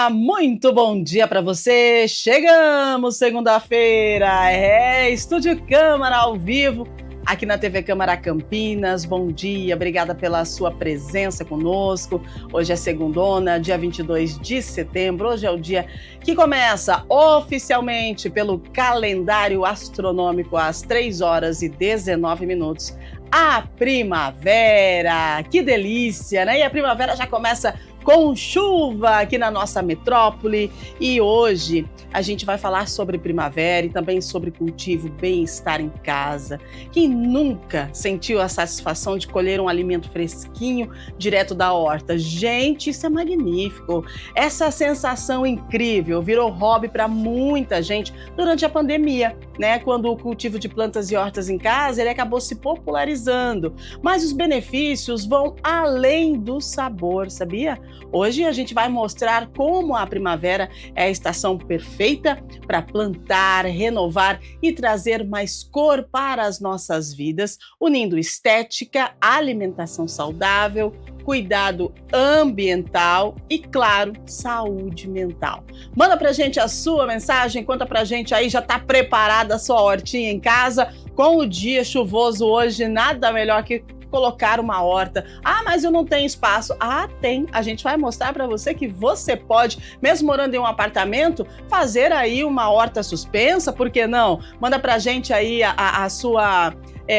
Olá, muito bom dia para você. Chegamos segunda-feira, Estúdio Câmara ao vivo, aqui na TV Câmara Campinas. Bom dia, obrigada pela sua presença conosco. Hoje é segundona, dia 22 de setembro. Hoje é o dia que começa oficialmente pelo calendário astronômico às 3 horas e 19 minutos. A primavera, que delícia, né? E a primavera já começa com chuva aqui na nossa metrópole, e hoje a gente vai falar sobre primavera e também sobre cultivo, bem-estar em casa. Quem nunca sentiu a satisfação de colher um alimento fresquinho direto da horta? Gente, isso é magnífico! Essa sensação incrível virou hobby para muita gente durante a pandemia, né? Quando o cultivo de plantas e hortas em casa, ele acabou se popularizando. Mas os benefícios vão além do sabor, sabia? Hoje a gente vai mostrar como a primavera é a estação perfeita para plantar, renovar e trazer mais cor para as nossas vidas, unindo estética, alimentação saudável, cuidado ambiental e, claro, saúde mental. Manda pra gente a sua mensagem, conta pra gente aí, já tá preparada a sua hortinha em casa? Com o dia chuvoso hoje, nada melhor que colocar uma horta. Ah, mas eu não tenho espaço. Ah, tem. A gente vai mostrar para você que você pode, mesmo morando em um apartamento, fazer aí uma horta suspensa, por que não? Manda pra gente aí a sua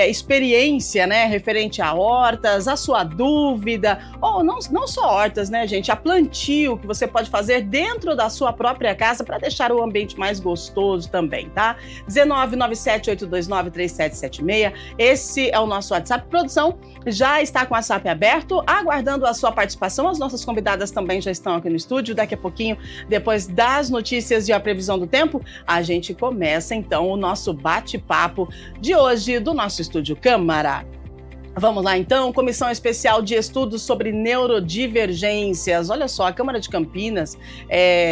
experiência, né, referente a hortas, a sua dúvida, ou não só hortas, né, gente, a plantio que você pode fazer dentro da sua própria casa para deixar o ambiente mais gostoso também, tá? 19978293776, esse é o nosso WhatsApp. Produção já está com o WhatsApp aberto, aguardando a sua participação. As nossas convidadas também já estão aqui no estúdio. Daqui a pouquinho, depois das notícias e a previsão do tempo, a gente começa então o nosso bate-papo de hoje do nosso Estúdio Câmara. Vamos lá então, Comissão Especial de Estudos sobre Neurodivergências. Olha só, a Câmara de Campinas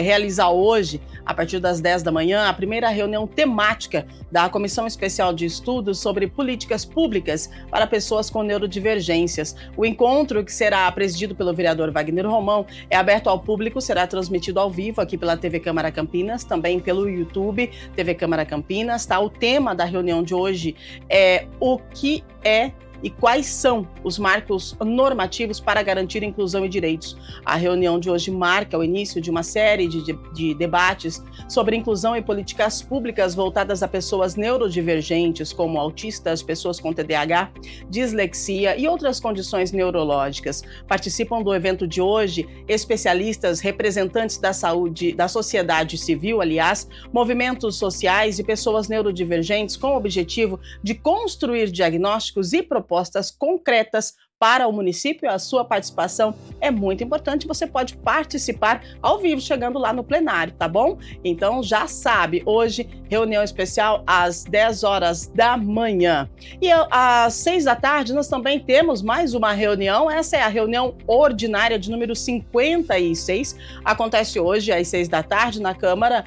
realiza hoje, a partir das 10 da manhã, a primeira reunião temática da Comissão Especial de Estudos sobre Políticas Públicas para Pessoas com Neurodivergências. O encontro, que será presidido pelo vereador Wagner Romão, é aberto ao público, será transmitido ao vivo aqui pela TV Câmara Campinas, também pelo YouTube TV Câmara Campinas, tá? O tema da reunião de hoje é o que é e quais são os marcos normativos para garantir inclusão e direitos. A reunião de hoje marca o início de uma série de debates sobre inclusão e políticas públicas voltadas a pessoas neurodivergentes, como autistas, pessoas com TDAH, dislexia e outras condições neurológicas. Participam do evento de hoje especialistas, representantes da saúde, da sociedade civil, aliás, movimentos sociais e pessoas neurodivergentes, com o objetivo de construir diagnósticos e propostas concretas para o município. A sua participação é muito importante, você pode participar ao vivo, chegando lá no plenário, tá bom? Então já sabe, hoje reunião especial às 10 horas da manhã. E às 6 da tarde nós também temos mais uma reunião, essa é a reunião ordinária de número 56, acontece hoje às 6 da tarde na Câmara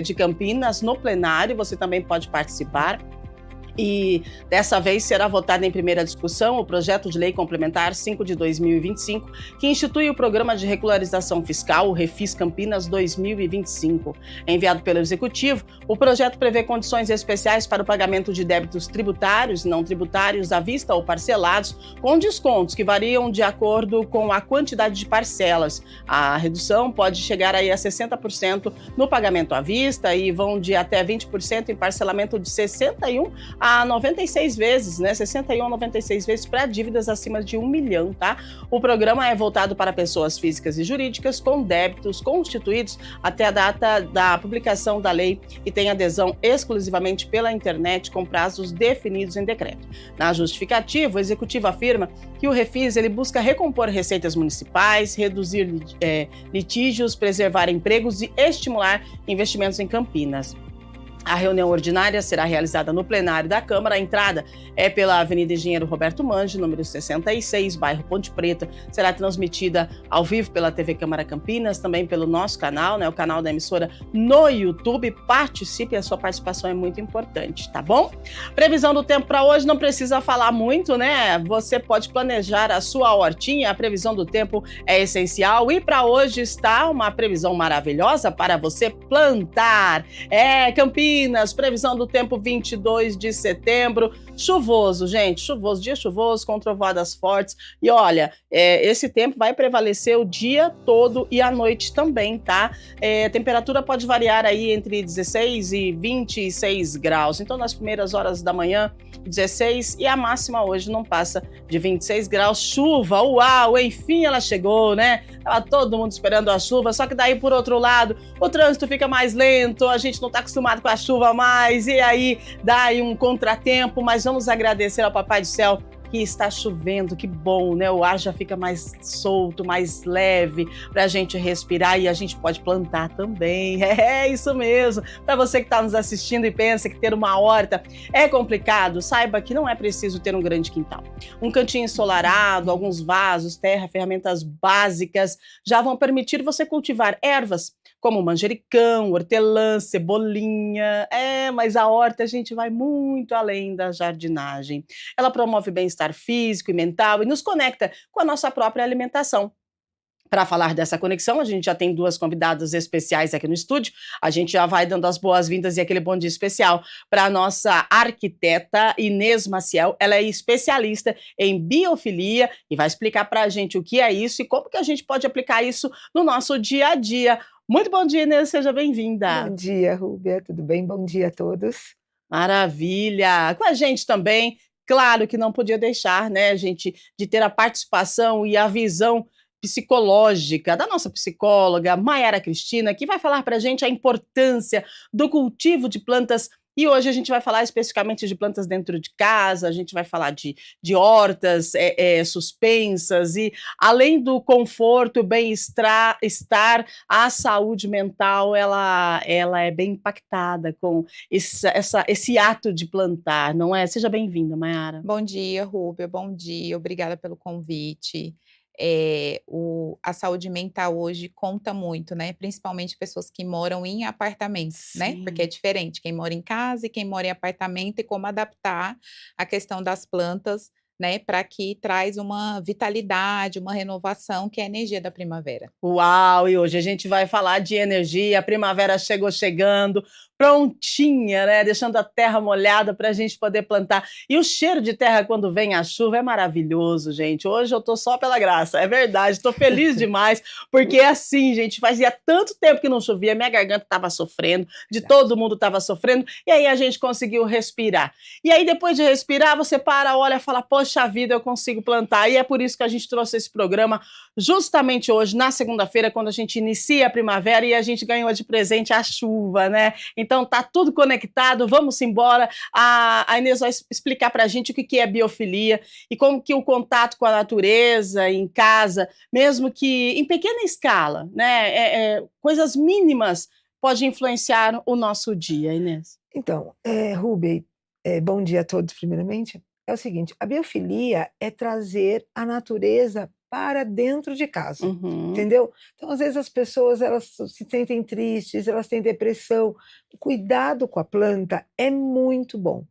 de Campinas, no plenário, você também pode participar. E dessa vez será votado em primeira discussão o projeto de lei complementar 5 de 2025, que institui o Programa de Regularização Fiscal, o Refis Campinas 2025. Enviado pelo Executivo, o projeto prevê condições especiais para o pagamento de débitos tributários e não tributários à vista ou parcelados, com descontos que variam de acordo com a quantidade de parcelas. A redução pode chegar aí a 60% no pagamento à vista e vão de até 20% em parcelamento de 61 a 96 vezes, né? 61 a 96 vezes para dívidas acima de 1 milhão, tá? O programa é voltado para pessoas físicas e jurídicas com débitos constituídos até a data da publicação da lei e tem adesão exclusivamente pela internet com prazos definidos em decreto. Na justificativa, o Executivo afirma que o Refis ele busca recompor receitas municipais, reduzir litígios, preservar empregos e estimular investimentos em Campinas. A reunião ordinária será realizada no plenário da Câmara. A entrada é pela Avenida Engenheiro Roberto Mangi, número 66, bairro Ponte Preta. Será transmitida ao vivo pela TV Câmara Campinas, também pelo nosso canal, né, o canal da emissora no YouTube. Participe, a sua participação é muito importante, tá bom? Previsão do tempo para hoje, não precisa falar muito, né? Você pode planejar a sua hortinha, a previsão do tempo é essencial. E para hoje está uma previsão maravilhosa para você plantar. Campinas, previsão do tempo 22 de setembro, chuvoso, gente, chuvoso, dia chuvoso, com trovoadas fortes, e olha, esse tempo vai prevalecer o dia todo e à noite também, tá? A temperatura pode variar aí entre 16 e 26 graus, então nas primeiras horas da manhã, 16, e a máxima hoje não passa de 26 graus, chuva, uau, enfim ela chegou, né? Tava todo mundo esperando a chuva, só que daí, por outro lado, o trânsito fica mais lento, a gente não tá acostumado com a chuva mais, e aí dá aí um contratempo, mas vamos agradecer ao Papai do Céu que está chovendo, que bom, né? O ar já fica mais solto, mais leve para a gente respirar e a gente pode plantar também. É isso mesmo. Para você que está nos assistindo e pensa que ter uma horta é complicado, saiba que não é preciso ter um grande quintal. Um cantinho ensolarado, alguns vasos, terra, ferramentas básicas já vão permitir você cultivar ervas como manjericão, hortelã, cebolinha. Mas a horta, a gente vai muito além da jardinagem. Ela promove bem-estar físico e mental e nos conecta com a nossa própria alimentação. Para falar dessa conexão, a gente já tem duas convidadas especiais aqui no estúdio. A gente já vai dando as boas-vindas e aquele bom dia especial para a nossa arquiteta Inês Maciel. Ela é especialista em biofilia e vai explicar para a gente o que é isso e como que a gente pode aplicar isso no nosso dia a dia. Muito bom dia, Inês, seja bem-vinda. Bom dia, Rúbia, tudo bem? Bom dia a todos. Maravilha! Com a gente também, claro que não podia deixar, né, gente, de ter a participação e a visão psicológica da nossa psicóloga Maiara Cristina, que vai falar para a gente a importância do cultivo de plantas. E hoje a gente vai falar especificamente de plantas dentro de casa, a gente vai falar de hortas suspensas e, além do conforto, bem-estar, a saúde mental, ela é bem impactada com esse ato de plantar, não é? Seja bem-vinda, Maiara. Bom dia, Rúbia, bom dia, obrigada pelo convite. A saúde mental hoje conta muito, né? Principalmente pessoas que moram em apartamentos, né? Porque é diferente quem mora em casa e quem mora em apartamento e como adaptar a questão das plantas, né? Para que traz uma vitalidade, uma renovação, que é a energia da primavera. Uau! E hoje a gente vai falar de energia, a primavera chegou chegando, prontinha, né? Deixando a terra molhada para a gente poder plantar. E o cheiro de terra quando vem a chuva é maravilhoso, gente. Hoje eu tô só pela graça, é verdade. Estou feliz demais, porque assim, gente, fazia tanto tempo que não chovia, minha garganta estava sofrendo, todo mundo estava sofrendo, e aí a gente conseguiu respirar. E aí depois de respirar, você para, olha e fala, poxa vida, eu consigo plantar. E é por isso que a gente trouxe esse programa justamente hoje, na segunda-feira, quando a gente inicia a primavera e a gente ganhou de presente a chuva, né? Então tá tudo conectado, vamos embora. A Inês vai explicar pra gente o que é biofilia e como que o contato com a natureza em casa, mesmo que em pequena escala, né, coisas mínimas, pode influenciar o nosso dia, Inês. Então, Rúbia, bom dia a todos primeiramente. É o seguinte, a biofilia é trazer a natureza para dentro de casa, entendeu? Então, às vezes as pessoas elas se sentem tristes, elas têm depressão. O cuidado com a planta é muito bom.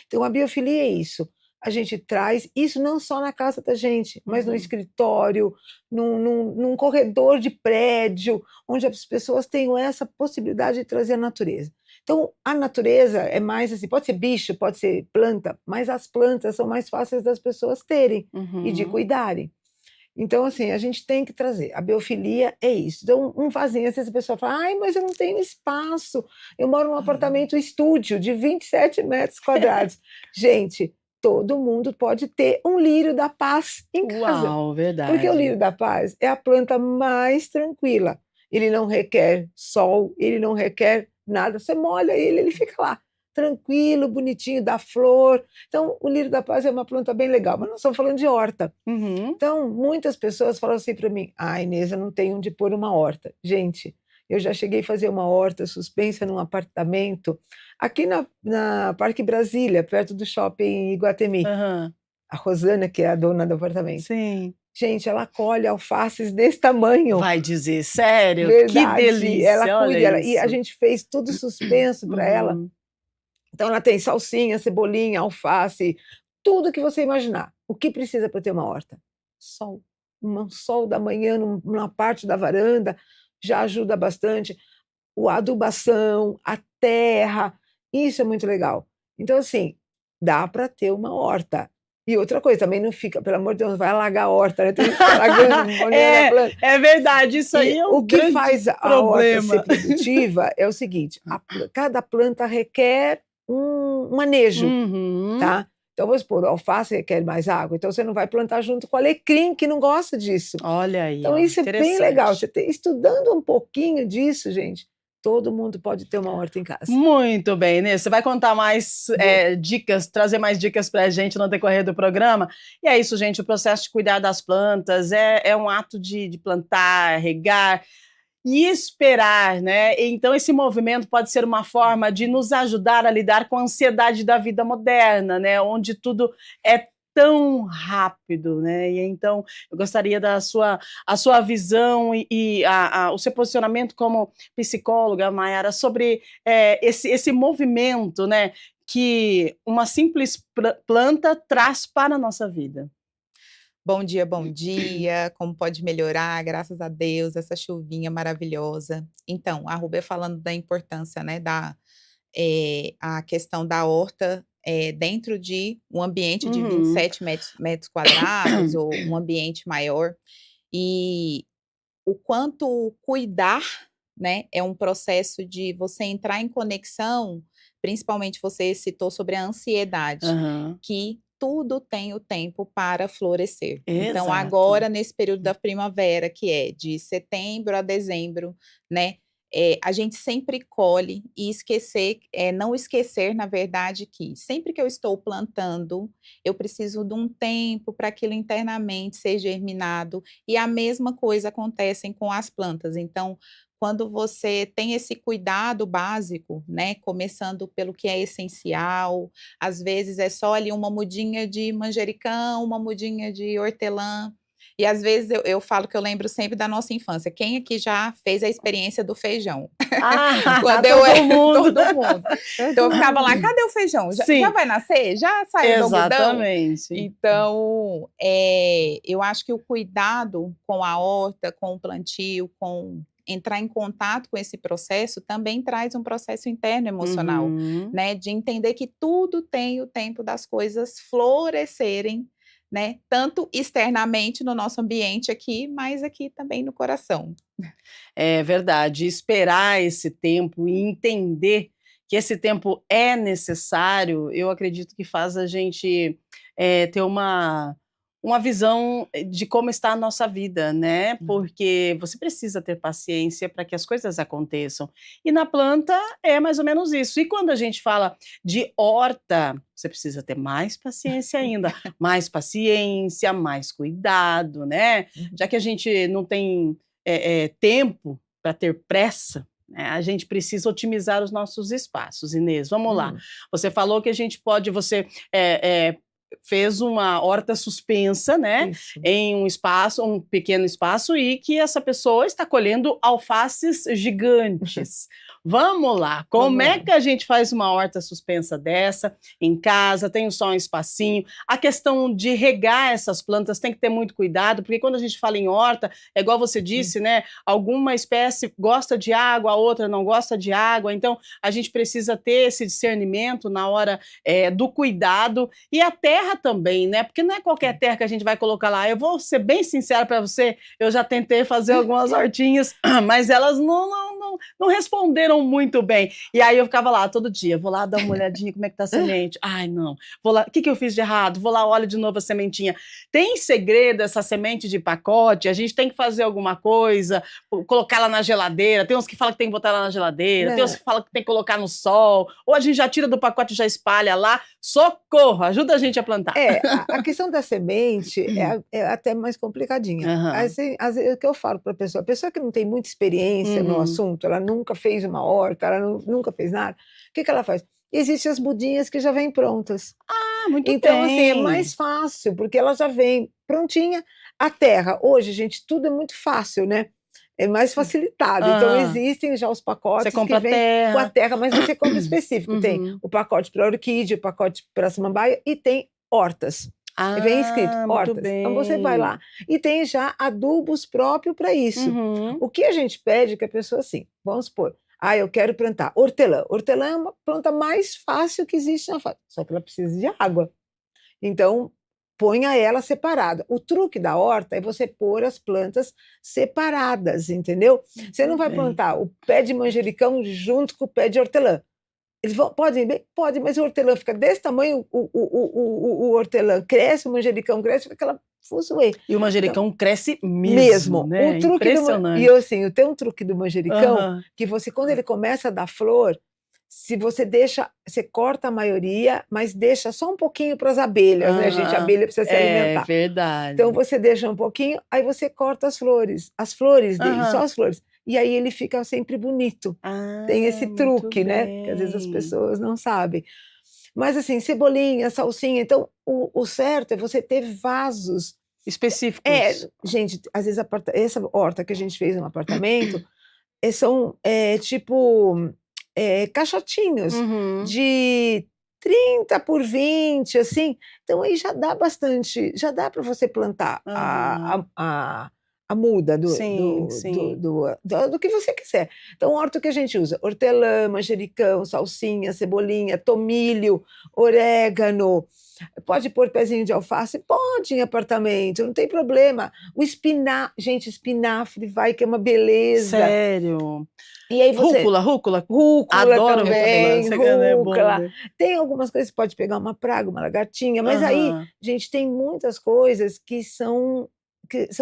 Então, a biofilia é isso. A gente traz isso não só na casa da gente, mas no escritório, num corredor de prédio, onde as pessoas tenham essa possibilidade de trazer a natureza. Então, a natureza é mais assim, pode ser bicho, pode ser planta, mas as plantas são mais fáceis das pessoas terem e de cuidarem. Então, assim, a gente tem que trazer. A biofilia é isso. Então, um vasinho, às vezes a pessoa fala, ai, mas eu não tenho espaço. Eu moro num apartamento estúdio de 27 metros quadrados. Gente, todo mundo pode ter um lírio da paz em casa. Uau, verdade. Porque o lírio da paz é a planta mais tranquila. Ele não requer sol, ele não requer nada. Você molha ele, ele fica lá. Tranquilo, bonitinho, dá flor. Então, o lírio da paz é uma planta bem legal, mas nós estamos falando de horta. Então, muitas pessoas falam assim para mim, Inês, eu não tenho onde pôr uma horta. Gente, Eu já cheguei a fazer uma horta suspensa num apartamento aqui na Parque Brasília, perto do shopping Iguatemi. Uhum. A Rosana, que é a dona do apartamento. Sim. Gente, ela colhe alfaces desse tamanho. Vai dizer, sério? Verdade. Que delícia, ela cuida. E a gente fez tudo suspenso para ela. Então, ela tem salsinha, cebolinha, alface, tudo que você imaginar. O que precisa para ter uma horta? Sol. Um sol da manhã numa parte da varanda já ajuda bastante. A adubação, a terra, isso é muito legal. Então, assim, dá para ter uma horta. E outra coisa, também não fica, pelo amor de Deus, vai alagar a horta, né? Tem que ficar alagando, molhando a planta. É verdade, isso aí é um O que faz a horta ser produtiva é o seguinte, cada planta requer um manejo, tá? Então, vamos supor, o alface requer mais água, então você não vai plantar junto com o alecrim, que não gosta disso. Olha aí, então isso é bem legal, você estudando um pouquinho disso, gente, todo mundo pode ter uma horta em casa. Muito bem, Inês. Você vai contar mais dicas, trazer mais dicas para a gente no decorrer do programa. E é isso, gente. O processo de cuidar das plantas é um ato de plantar, regar e esperar, né? Então, esse movimento pode ser uma forma de nos ajudar a lidar com a ansiedade da vida moderna, né? Onde tudo é tão rápido, né? E então eu gostaria da sua visão e o seu posicionamento como psicóloga, Mayara, sobre esse movimento, né, que uma simples planta traz para a nossa vida. Bom dia, como pode melhorar, graças a Deus, essa chuvinha maravilhosa. Então, a Rubê falando da importância, né, a questão da horta dentro de um ambiente de 27 metros quadrados ou um ambiente maior, e o quanto cuidar, né, é um processo de você entrar em conexão, principalmente você citou sobre a ansiedade, que tudo tem o tempo para florescer. Exato. Então, agora, nesse período da primavera, que é de setembro a dezembro, né, a gente sempre colhe e não esquecer, na verdade, que sempre que eu estou plantando, eu preciso de um tempo para aquilo internamente ser germinado, e a mesma coisa acontece com as plantas. Então, quando você tem esse cuidado básico, né, começando pelo que é essencial, às vezes é só ali uma mudinha de manjericão, uma mudinha de hortelã, e às vezes eu falo que eu lembro sempre da nossa infância. Quem aqui já fez a experiência do feijão? Quando todo mundo. Então eu ficava lá, cadê o feijão? Já vai nascer? Já saiu do algodão? Exatamente. Então, eu acho que o cuidado com a horta, com o plantio, com entrar em contato com esse processo também traz um processo interno emocional, né? De entender que tudo tem o tempo das coisas florescerem, né? Tanto externamente no nosso ambiente aqui, mas aqui também no coração. É verdade. Esperar esse tempo e entender que esse tempo é necessário, eu acredito que faz a gente ter uma visão de como está a nossa vida, né? Porque você precisa ter paciência para que as coisas aconteçam. E na planta é mais ou menos isso. E quando a gente fala de horta, você precisa ter mais paciência ainda. Mais paciência, mais cuidado, né? Já que a gente não tem tempo para ter pressa, né? A gente precisa otimizar os nossos espaços. Inês, vamos lá. Você falou que a gente pode, fez uma horta suspensa, né? Isso. Em um pequeno espaço, e que essa pessoa está colhendo alfaces gigantes. Vamos lá, como é que a gente faz uma horta suspensa dessa em casa? Tem só um espacinho. A questão de regar essas plantas tem que ter muito cuidado, porque quando a gente fala em horta, é igual você disse, né? Alguma espécie gosta de água, a outra não gosta de água, então a gente precisa ter esse discernimento na hora do cuidado. E a terra também, né? Porque não é qualquer terra que a gente vai colocar lá. Eu vou ser bem sincera para você, eu já tentei fazer algumas hortinhas, mas elas não responderam iam muito bem. E aí eu ficava lá todo dia, vou lá dar uma olhadinha como é que tá a semente. Ai, não, vou lá, o que eu fiz de errado? Vou lá, olho de novo a sementinha. Tem segredo essa semente de pacote? A gente tem que fazer alguma coisa, colocar ela na geladeira. Tem uns que falam que tem que botar ela na geladeira, tem uns que falam que tem que colocar no sol, ou a gente já tira do pacote e já espalha lá. Socorro, ajuda a gente a plantar. A questão da semente é até mais complicadinha. Assim, o que eu falo para a pessoa que não tem muita experiência no assunto, ela nunca fez uma horta, ela nunca fez nada, o que ela faz? Existem as mudinhas que já vêm prontas. Muito então, bem. assim, é mais fácil, porque ela já vem prontinha. A terra, hoje, gente, tudo é muito fácil, né? É mais facilitado. Então, existem já os pacotes que vêm com a terra, mas você compra específico. Tem o pacote para orquídea, o pacote para samambaia e tem hortas. Vem escrito hortas. Então, você vai lá e tem já adubos próprios para isso. O que a gente pede é que a pessoa, assim, vamos supor, eu quero plantar hortelã. Hortelã é uma planta mais fácil que existe na face, só que ela precisa de água. Então, ponha ela separada. O truque da horta é você pôr as plantas separadas, entendeu? Você não vai plantar o pé de manjericão junto com o pé de hortelã. Eles podem, mas o hortelã fica desse tamanho, o hortelã cresce, o manjericão cresce, fica aquela fuzuê. E o manjericão cresce mesmo, né? O truque impressionante. Tem um truque do manjericão, que você, quando ele começa a dar flor, se você deixa, você corta a maioria, mas deixa só um pouquinho para as abelhas, né, gente? A abelha precisa se alimentar. É verdade. Então, você deixa um pouquinho, aí você corta as flores dele, só as flores. E aí ele fica sempre bonito. Tem esse truque, né? Que às vezes as pessoas não sabem. Mas assim, cebolinha, salsinha. Então, o certo é você ter vasos específicos. Gente, às vezes essa horta que a gente fez no apartamento são tipo caixotinhos de 30 por 20, assim. Então aí já dá bastante, já dá para você plantar a muda do que você quiser. Então, horta que a gente usa: hortelã, manjericão, salsinha, cebolinha, tomilho, orégano. Pode pôr pezinho de alface? Pode, em apartamento, não tem problema. O espinafre, gente, espinafre vai, que é uma beleza. Sério? E aí você... Rúcula. Adoro também, rúcula. É, tem algumas coisas, pode pegar uma praga, uma lagartinha, mas aí, gente, tem muitas coisas que são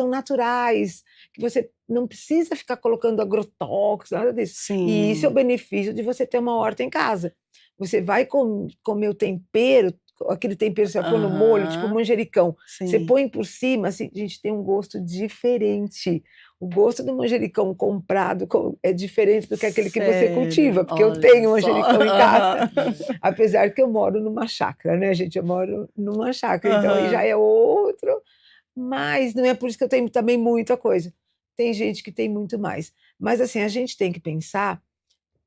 naturais, que você não precisa ficar colocando agrotóxico, nada disso. Sim. E isso é o benefício de você ter uma horta em casa. Você vai comer o tempero, aquele tempero que você põe no molho, tipo manjericão. Sim. Você põe por cima, assim, gente, tem um gosto diferente. O gosto do manjericão comprado é diferente do que aquele que você cultiva, porque eu tenho manjericão em casa. Apesar que eu moro numa chácara, né, gente? Eu moro numa chácara, então aí já é outro. Mas não é por isso que eu tenho também muita coisa. Tem gente que tem muito mais. Mas, assim, a gente tem que pensar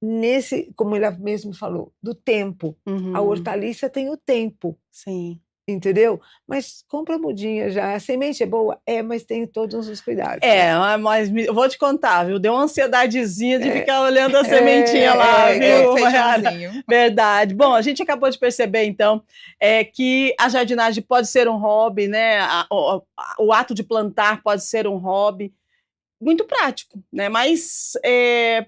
nesse, como ele mesmo falou, do tempo. A hortaliça tem o tempo. Sim. Entendeu? Mas compra a mudinha já. A semente é boa? mas tem todos os cuidados. Mas eu vou te contar, viu? Deu uma ansiedadezinha de ficar olhando a sementinha lá, viu? Verdade. Bom, a gente acabou de perceber, então, que a jardinagem pode ser um hobby, né? O ato de plantar pode ser um hobby muito prático, né? Mas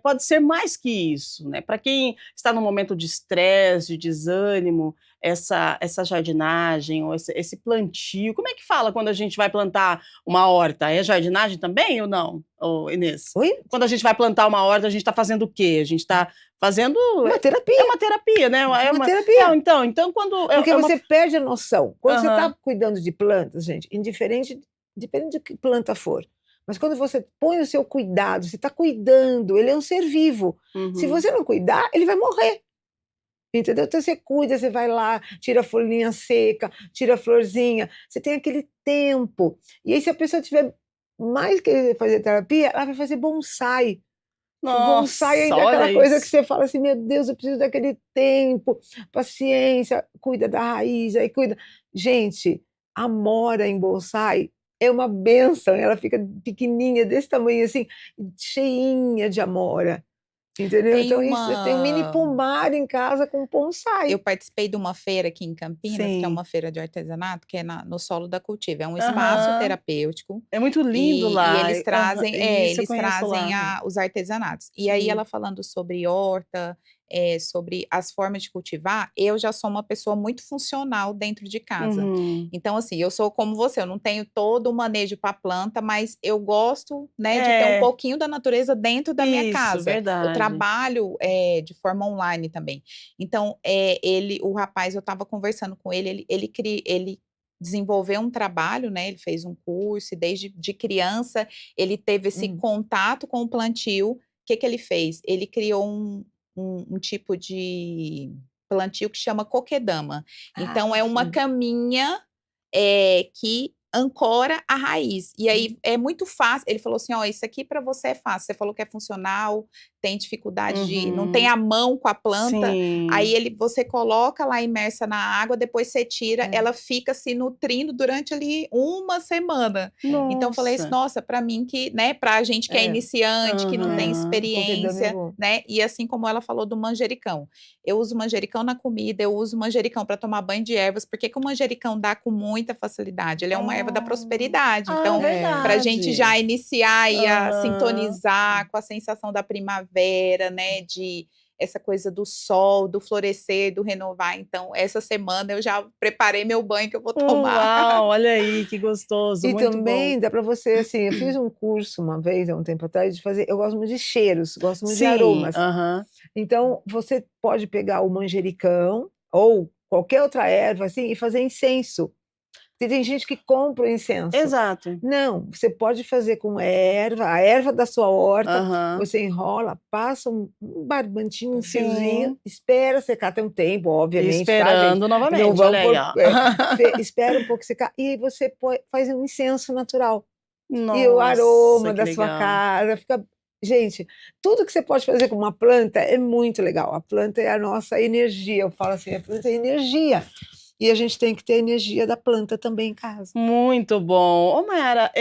pode ser mais que isso, né? Para quem está num momento de estresse, de desânimo, essa jardinagem ou esse plantio, como é que fala quando a gente vai plantar uma horta? É jardinagem também ou não, Inês? Oi? Quando a gente vai plantar uma horta, a gente está fazendo o quê? A gente está fazendo... uma terapia. É uma terapia, né? É uma terapia. Então quando... Porque você perde a noção. Quando você está cuidando de plantas, gente, depende de que planta for. Mas quando você põe o seu cuidado, você está cuidando, ele é um ser vivo. Se você não cuidar, ele vai morrer. Entendeu? Então você cuida, você vai lá, tira a folhinha seca, tira a florzinha, você tem aquele tempo. E aí, se a pessoa tiver mais que fazer terapia, ela vai fazer bonsai. Nossa, o bonsai ainda é aquela coisa que você fala assim: meu Deus, eu preciso daquele tempo, paciência, cuida da raiz, aí cuida. Gente, a amora em bonsai é uma bênção, ela fica pequenininha, desse tamanho assim, cheinha de amora. Entendeu? Tem Então, isso, eu tenho um mini uma pomar em casa com bonsai. Eu participei de uma feira aqui em Campinas, que é Sim. uma feira de artesanato, que é no Solo da Cultiva. É um espaço Aham. terapêutico É muito lindo e lá. eles Aham. trazem, Isso eu eles conheço trazem lá. os artesanatos. E aí Sim. ela falando sobre horta, sobre as formas de cultivar, eu já sou uma pessoa muito funcional dentro de casa. Uhum. Então, assim, eu sou como você, eu não tenho todo o manejo para planta, mas eu gosto, né, de ter um É, pouquinho da natureza dentro da minha isso, casa. Eu verdade. trabalho de forma online também. Então, o rapaz, eu estava conversando com ele, ele desenvolveu um trabalho, né? Ele fez um curso e desde de criança ele teve esse Hum. contato com o plantio. O que que ele fez? Ele criou um tipo de plantio que chama coquedama. Então, Ah, é uma sim. caminha que ancora a raiz. E aí é muito fácil. Ele falou assim: ó, isso aqui para você é fácil. Você falou que é funcional, tem dificuldade de. Não tem Uhum. a mão com a planta. Sim. Aí você coloca lá imersa na água, depois você tira, É, ela fica se nutrindo durante ali uma semana. é, Então eu falei isso, Nossa. nossa, para mim que, né, pra gente que é é, iniciante, que não tem Aham. o coquedama é experiência, bom. né? E assim como ela falou do manjericão. Eu uso manjericão na comida, eu uso manjericão para tomar banho de ervas, porque que o manjericão dá com muita facilidade? Ele é uma erva da Ah, prosperidade. Ah, Então, é. para a gente verdade. já iniciar e a Aham. sintonizar com a sensação da primavera, né? De essa coisa do sol, do florescer, do renovar. Então, essa semana eu já preparei meu banho que eu vou tomar. Uau, olha aí que gostoso, E muito bom. também dá para você, assim, eu fiz um curso uma vez, há um tempo atrás, de fazer, eu gosto muito de cheiros, gosto muito de Sim, aromas. aham. Então, você pode pegar o manjericão ou qualquer outra erva, assim, e fazer incenso. Porque tem gente que compra o incenso. Exato. Não, você pode fazer com erva, a erva da sua horta, Aham. você enrola, passa um barbantinho, um fiozinho, Sim. espera secar, tem um tempo, obviamente, tá, gente? Esperando Não novamente, olha vamos aí, por ó. espera um pouco secar, e aí você faz um incenso natural. E o Nossa, aroma que da sua legal. casa fica, gente, tudo que você pode fazer com uma planta é muito legal. A planta é a nossa energia, eu falo assim, a planta é energia. E a gente tem que ter a energia da planta também em casa. Muito bom. Ô, Mayara,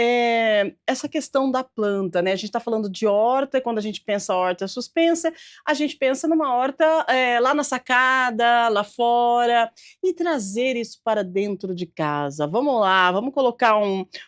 essa questão da planta, né? A gente está falando de horta, e quando a gente pensa horta suspensa, a gente pensa numa horta lá na sacada, lá fora, e trazer isso para dentro de casa. Vamos lá, vamos colocar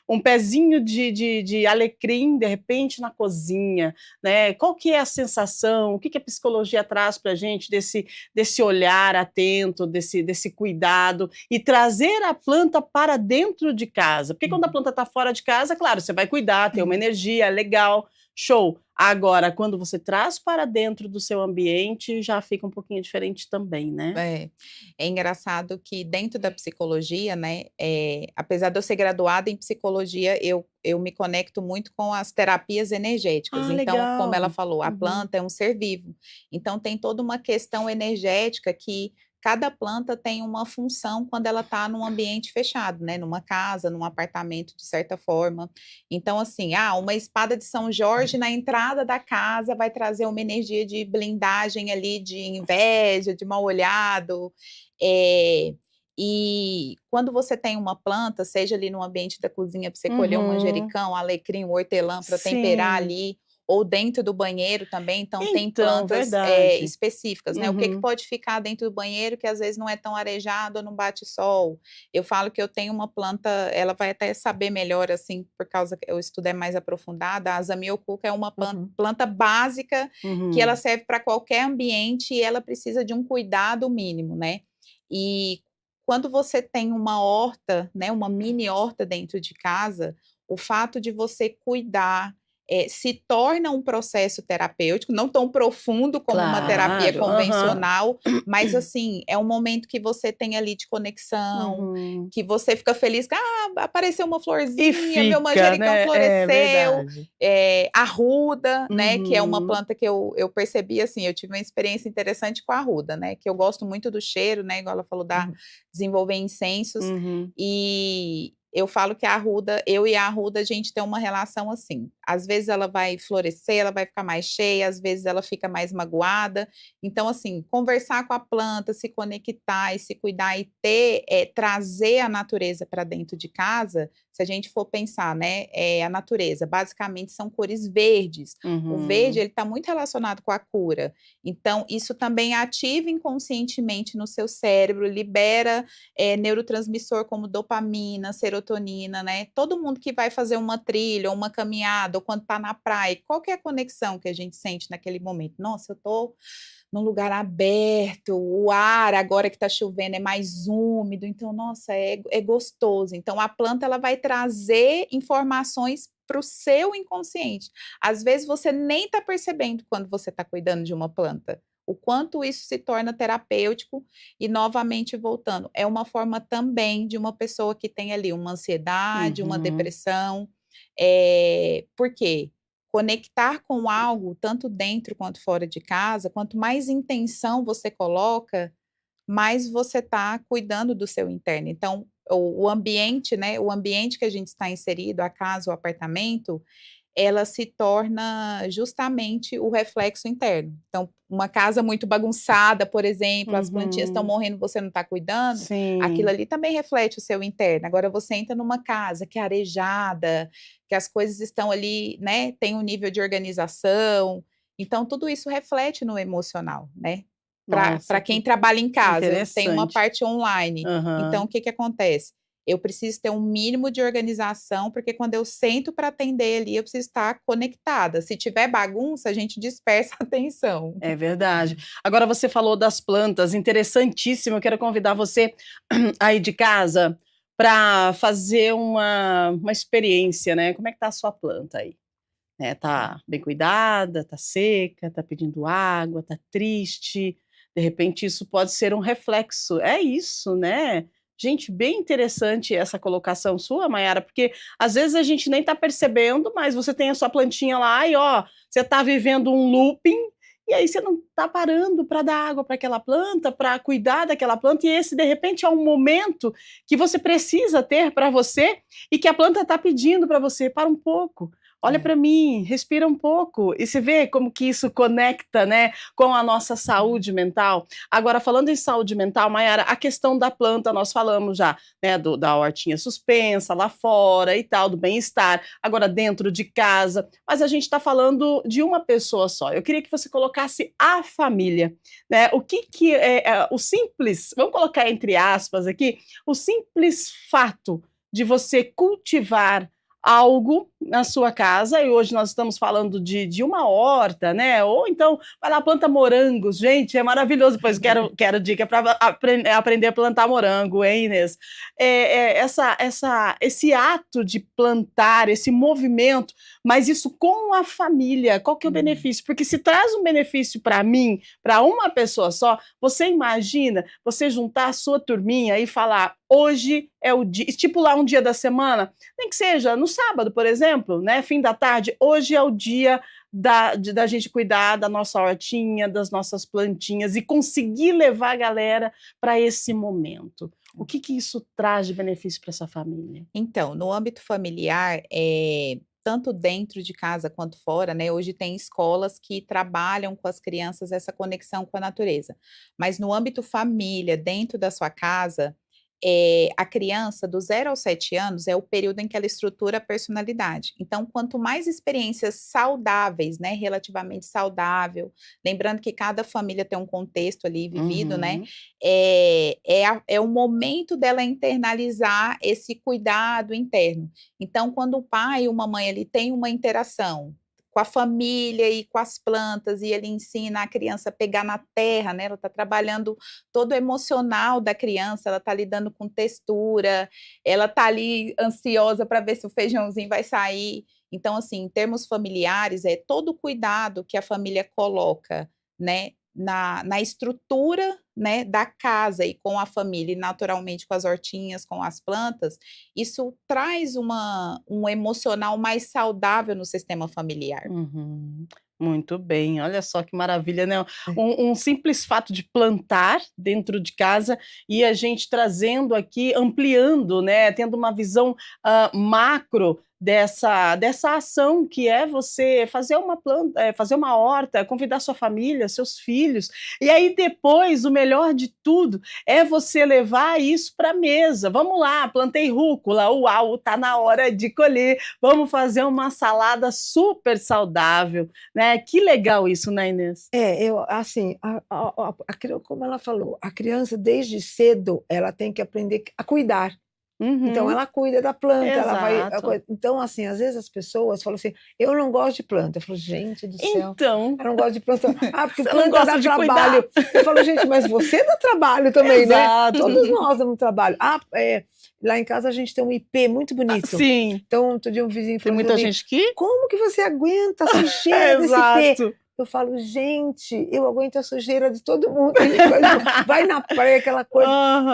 um pezinho de alecrim, de repente, na cozinha, né? Qual que é a sensação? O que que a psicologia traz para a gente desse olhar atento, desse cuidado? E trazer a planta para dentro de casa. Porque quando a planta está fora de casa, claro, você vai cuidar, tem uma energia, legal, show. Agora, quando você traz para dentro do seu ambiente, já fica um pouquinho diferente também, né? É engraçado que dentro da psicologia, né, apesar de eu ser graduada em psicologia, eu me conecto muito com as terapias energéticas. Ah, Então, como ela legal. falou, a Uhum. planta é um ser vivo. Então, tem toda uma questão energética que cada planta tem uma função quando ela está num ambiente fechado, né, numa casa, num apartamento, de certa forma. Então, assim, uma espada de São Jorge na entrada da casa vai trazer uma energia de blindagem ali, de inveja, de mal-olhado. E quando você tem uma planta, seja ali no ambiente da cozinha para você colher um Uhum. manjericão, alecrim, um hortelã para temperar Sim. ali, ou dentro do banheiro também, então tem Então, plantas verdade. específicas, né? O que Uhum. pode ficar dentro do banheiro que às vezes não é tão arejado ou não bate sol? Eu falo que eu tenho uma planta, ela vai até saber melhor, assim, por causa que o estudo é mais aprofundado. A Zamioculca é uma Uhum. planta básica que ela Uhum. serve para qualquer ambiente e ela precisa de um cuidado mínimo, né? E quando você tem uma horta, né, uma mini horta dentro de casa, o fato de você cuidar se torna um processo terapêutico, não tão profundo como uma terapia Claro. Aham. convencional, mas assim, é um momento que você tem ali de conexão, Uhum. que você fica feliz que apareceu uma E florzinha, meu fica, manjericão né? É floresceu, verdade. arruda, né, que é uma Uhum. planta que eu percebi assim, eu tive uma experiência interessante com a arruda, né, que eu gosto muito do cheiro, né, igual ela falou da Uhum. desenvolver incensos, Uhum. e eu falo que a arruda, eu e a arruda, a gente tem uma relação assim. Às vezes ela vai florescer, ela vai ficar mais cheia, às vezes ela fica mais magoada. Então, assim, conversar com a planta, se conectar e se cuidar e trazer a natureza para dentro de casa se a gente for pensar, né, a natureza, basicamente são cores verdes. O verde, ele está muito relacionado com a cura. Então, isso também ativa inconscientemente no seu cérebro, libera neurotransmissor como dopamina, serotonina, né? Todo mundo que vai fazer uma trilha, ou uma caminhada, ou quando está na praia, qual que é a conexão que a gente sente naquele momento? Nossa, eu estou num lugar aberto, o ar agora que está chovendo é mais úmido, então, nossa, é gostoso. Então, a planta ela vai trazer informações para o seu inconsciente. Às vezes você nem está percebendo quando você está cuidando de uma planta. O quanto isso se torna terapêutico e, novamente, voltando, é uma forma também de uma pessoa que tem ali uma ansiedade, uma depressão. Por quê? Conectar com algo, tanto dentro quanto fora de casa, quanto mais intenção você coloca, mais você está cuidando do seu interno. Então, o ambiente, né, o ambiente que a gente está inserido, a casa, o apartamento, ela se torna justamente o reflexo interno. Então, uma casa muito bagunçada, por exemplo, as plantinhas estão morrendo, você não está cuidando, aquilo Sim. ali também reflete o seu interno. Agora, você entra numa casa que é arejada, que as coisas estão ali, né, tem um nível de organização, então tudo isso reflete no emocional, né. Para Nossa, quem que trabalha em casa, eu tenho uma interessante. parte online, então Aham. o que que acontece? Eu preciso ter um mínimo de organização, porque quando eu sento para atender ali, eu preciso estar conectada. Se tiver bagunça, a gente dispersa a atenção. É verdade. Agora você falou das plantas, interessantíssimo. Eu quero convidar você aí de casa para fazer uma experiência, né? Como é que tá a sua planta aí? Né, tá bem cuidada, tá seca, tá pedindo água, tá triste. De repente isso pode ser um reflexo. É isso, né. Gente, bem interessante essa colocação sua, Mayara, porque às vezes a gente nem tá percebendo, mas você tem a sua plantinha lá e ó, você tá vivendo um looping, e aí você não tá parando para dar água para aquela planta, para cuidar daquela planta, e esse de repente é um momento que você precisa ter para você e que a planta tá pedindo para você: "Para um pouco, olha É. para mim, respira um pouco", e você vê como que isso conecta, né, com a nossa saúde mental. Agora, falando em saúde mental, Mayara, a questão da planta, nós falamos já, né, da hortinha suspensa lá fora e tal, do bem-estar, agora dentro de casa, mas a gente está falando de uma pessoa só. Eu queria que você colocasse a família, né, o que é o simples, vamos colocar entre aspas aqui, o simples fato de você cultivar algo na sua casa, e hoje nós estamos falando de uma horta, né? Ou então vai lá, planta morangos, gente, é maravilhoso. Pois quero dica para aprender a plantar morango, hein, Inês? Esse ato de plantar, esse movimento, mas isso com a família, qual que é o benefício? Porque se traz um benefício para mim, para uma pessoa só, você imagina você juntar a sua turminha e falar: hoje é o dia, estipular um dia da semana, nem que seja no sábado, por exemplo, né, fim da tarde, hoje é o dia da gente cuidar da nossa hortinha, das nossas plantinhas e conseguir levar a galera para esse momento. O que isso traz de benefício para essa família? Então, no âmbito familiar, tanto dentro de casa quanto fora, né, hoje tem escolas que trabalham com as crianças essa conexão com a natureza. Mas no âmbito família, dentro da sua casa, a criança do 0 aos 7 anos é o período em que ela estrutura a personalidade. Então, quanto mais experiências saudáveis, né, relativamente saudável, lembrando que cada família tem um contexto ali vivido, né, Uhum. é o momento dela internalizar esse cuidado interno. Então, quando o pai e uma mãe ele tem uma interação com a família e com as plantas, e ele ensina a criança a pegar na terra, né, ela está trabalhando todo o emocional da criança, ela está lidando com textura, ela está ali ansiosa para ver se o feijãozinho vai sair. Então, assim, em termos familiares, é todo o cuidado que a família coloca, né, na estrutura, né, da casa e com a família, e naturalmente com as hortinhas, com as plantas, isso traz um emocional mais saudável no sistema familiar. Uhum. Muito bem, olha só que maravilha, né? Um simples fato de plantar dentro de casa e a gente trazendo aqui, ampliando, né? Tendo uma visão macro dessa ação que é você fazer uma planta, fazer uma horta, convidar sua família, seus filhos, e aí depois, o melhor de tudo, é você levar isso para a mesa. Vamos lá, plantei rúcula, uau, tá na hora de colher, vamos fazer uma salada super saudável, né? Que legal isso, né, Inês? Assim, como ela falou, a criança desde cedo, ela tem que aprender a cuidar. Então, ela cuida da planta, ela vai. Exato. Então, assim, às vezes as pessoas falam assim: eu não gosto de planta. Eu falo, gente do céu, Então, eu não gosto de planta. Ah, porque você não planta gosta dá de trabalho. Eu falo, gente, mas você dá trabalho também, né? exato. Todos nós damos trabalho. Lá em casa a gente tem um IP muito bonito. Sim. Então, outro dia um vizinho Tem falou muita assim, gente que... como que você aguenta a sujeira desse IP? Exato. Eu falo, gente, eu aguento a sujeira de todo mundo. Vai na praia, aquela coisa.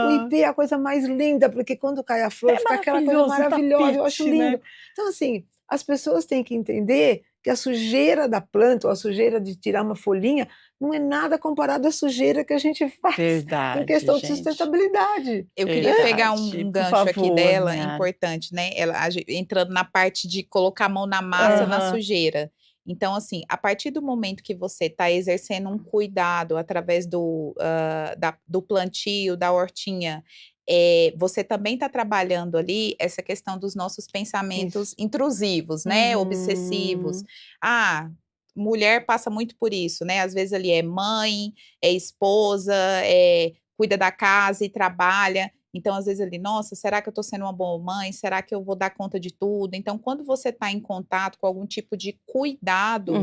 O IP é a coisa mais linda, porque quando cai a flor, fica aquela coisa maravilhosa. Tapete, eu acho lindo. né? Então, assim, as pessoas têm que entender que a sujeira da planta, ou a sujeira de tirar uma folhinha, não é nada comparado à sujeira que a gente faz Verdade, em questão de gente. sustentabilidade. Eu queria pegar Verdade. um Por gancho aqui favor, dela, Nayara. importante, né? Entrando na parte de colocar a mão na massa, na sujeira. Então, assim, a partir do momento que você está exercendo um cuidado através do plantio, da hortinha, você também está trabalhando ali essa questão dos nossos pensamentos intrusivos, né? Obsessivos. Mulher passa muito por isso, né? Às vezes ali é mãe, é esposa, cuida da casa e trabalha. Então, às vezes ele, nossa, será que eu estou sendo uma boa mãe? Será que eu vou dar conta de tudo? Então, quando você está em contato com algum tipo de cuidado,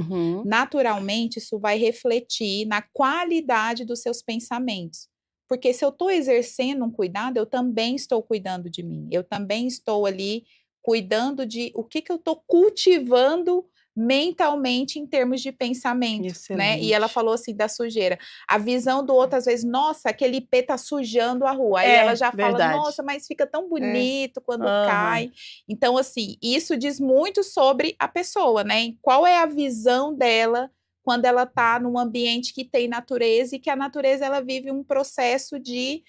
naturalmente isso vai refletir na qualidade dos seus pensamentos. Porque se eu estou exercendo um cuidado, eu também estou cuidando de mim. Eu também estou ali cuidando de o que eu estou cultivando mentalmente em termos de pensamento, né? E ela falou assim da sujeira. A visão do outro, às vezes, nossa, aquele IP tá sujando a rua. Aí ela já fala, nossa, mas fica tão bonito quando cai. Então, assim, isso diz muito sobre a pessoa, né? Qual é a visão dela quando ela tá num ambiente que tem natureza e que a natureza, ela vive um processo de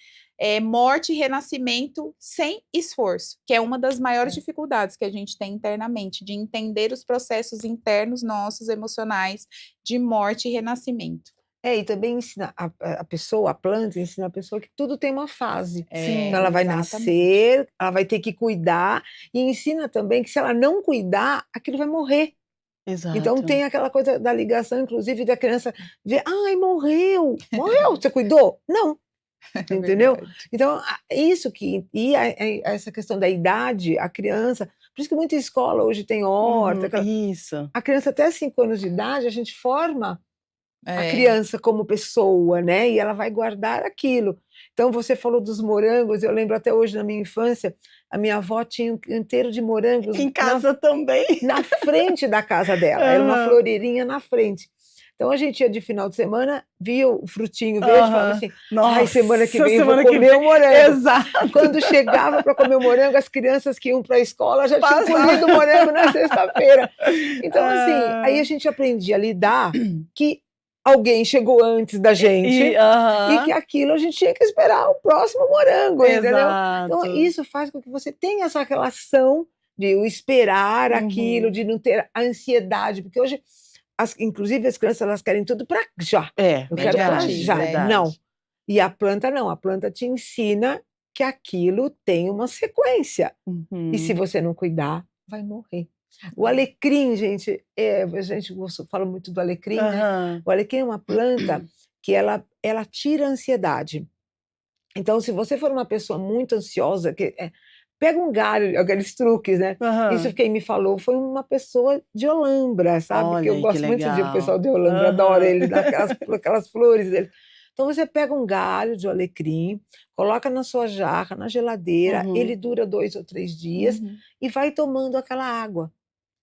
morte e renascimento sem esforço, que é uma das maiores dificuldades que a gente tem internamente, de entender os processos internos nossos, emocionais, de morte e renascimento. E também ensina a pessoa, a planta, ensina a pessoa que tudo tem uma fase. Então ela vai nascer, ela vai ter que cuidar, e ensina também que se ela não cuidar, aquilo vai morrer. Exato. Então tem aquela coisa da ligação, inclusive, da criança ver, ai, morreu, você cuidou? Não. Entendeu? Então, isso essa questão da idade, a criança, por isso que muita escola hoje tem horta. Isso. A criança até 5 anos de idade, a gente forma a criança como pessoa, né? E ela vai guardar aquilo. Então, você falou dos morangos, eu lembro até hoje, na minha infância, a minha avó tinha um inteiro de morangos. Em casa também. Na frente da casa dela, era uma floreirinha na frente. Então a gente ia de final de semana, via o frutinho verde e falava assim, ai, semana que vem eu vou comer o morango. Exato. Quando chegava para comer o morango, as crianças que iam para a escola já tinham comido o morango na sexta-feira. Então, assim, aí a gente aprendia a lidar que alguém chegou antes da gente e que aquilo a gente tinha que esperar o próximo morango, entendeu? Então isso faz com que você tenha essa relação de o esperar aquilo, de não ter a ansiedade, porque hoje... inclusive as crianças, elas querem tudo para já. Eu quero para já. Não. E a planta não. A planta te ensina que aquilo tem uma sequência. E se você não cuidar, vai morrer. O alecrim, gente, a gente fala muito do alecrim, né? O alecrim é uma planta que ela tira a ansiedade. Então, se você for uma pessoa muito ansiosa, pega um galho, aqueles truques, né? Isso que quem me falou foi uma pessoa de Olambra, sabe? Porque eu gosto muito de pessoal de Olambra, adoro ele, aquelas flores dele. Então você pega um galho de alecrim, coloca na sua jarra, na geladeira, ele dura 2 ou 3 dias e vai tomando aquela água,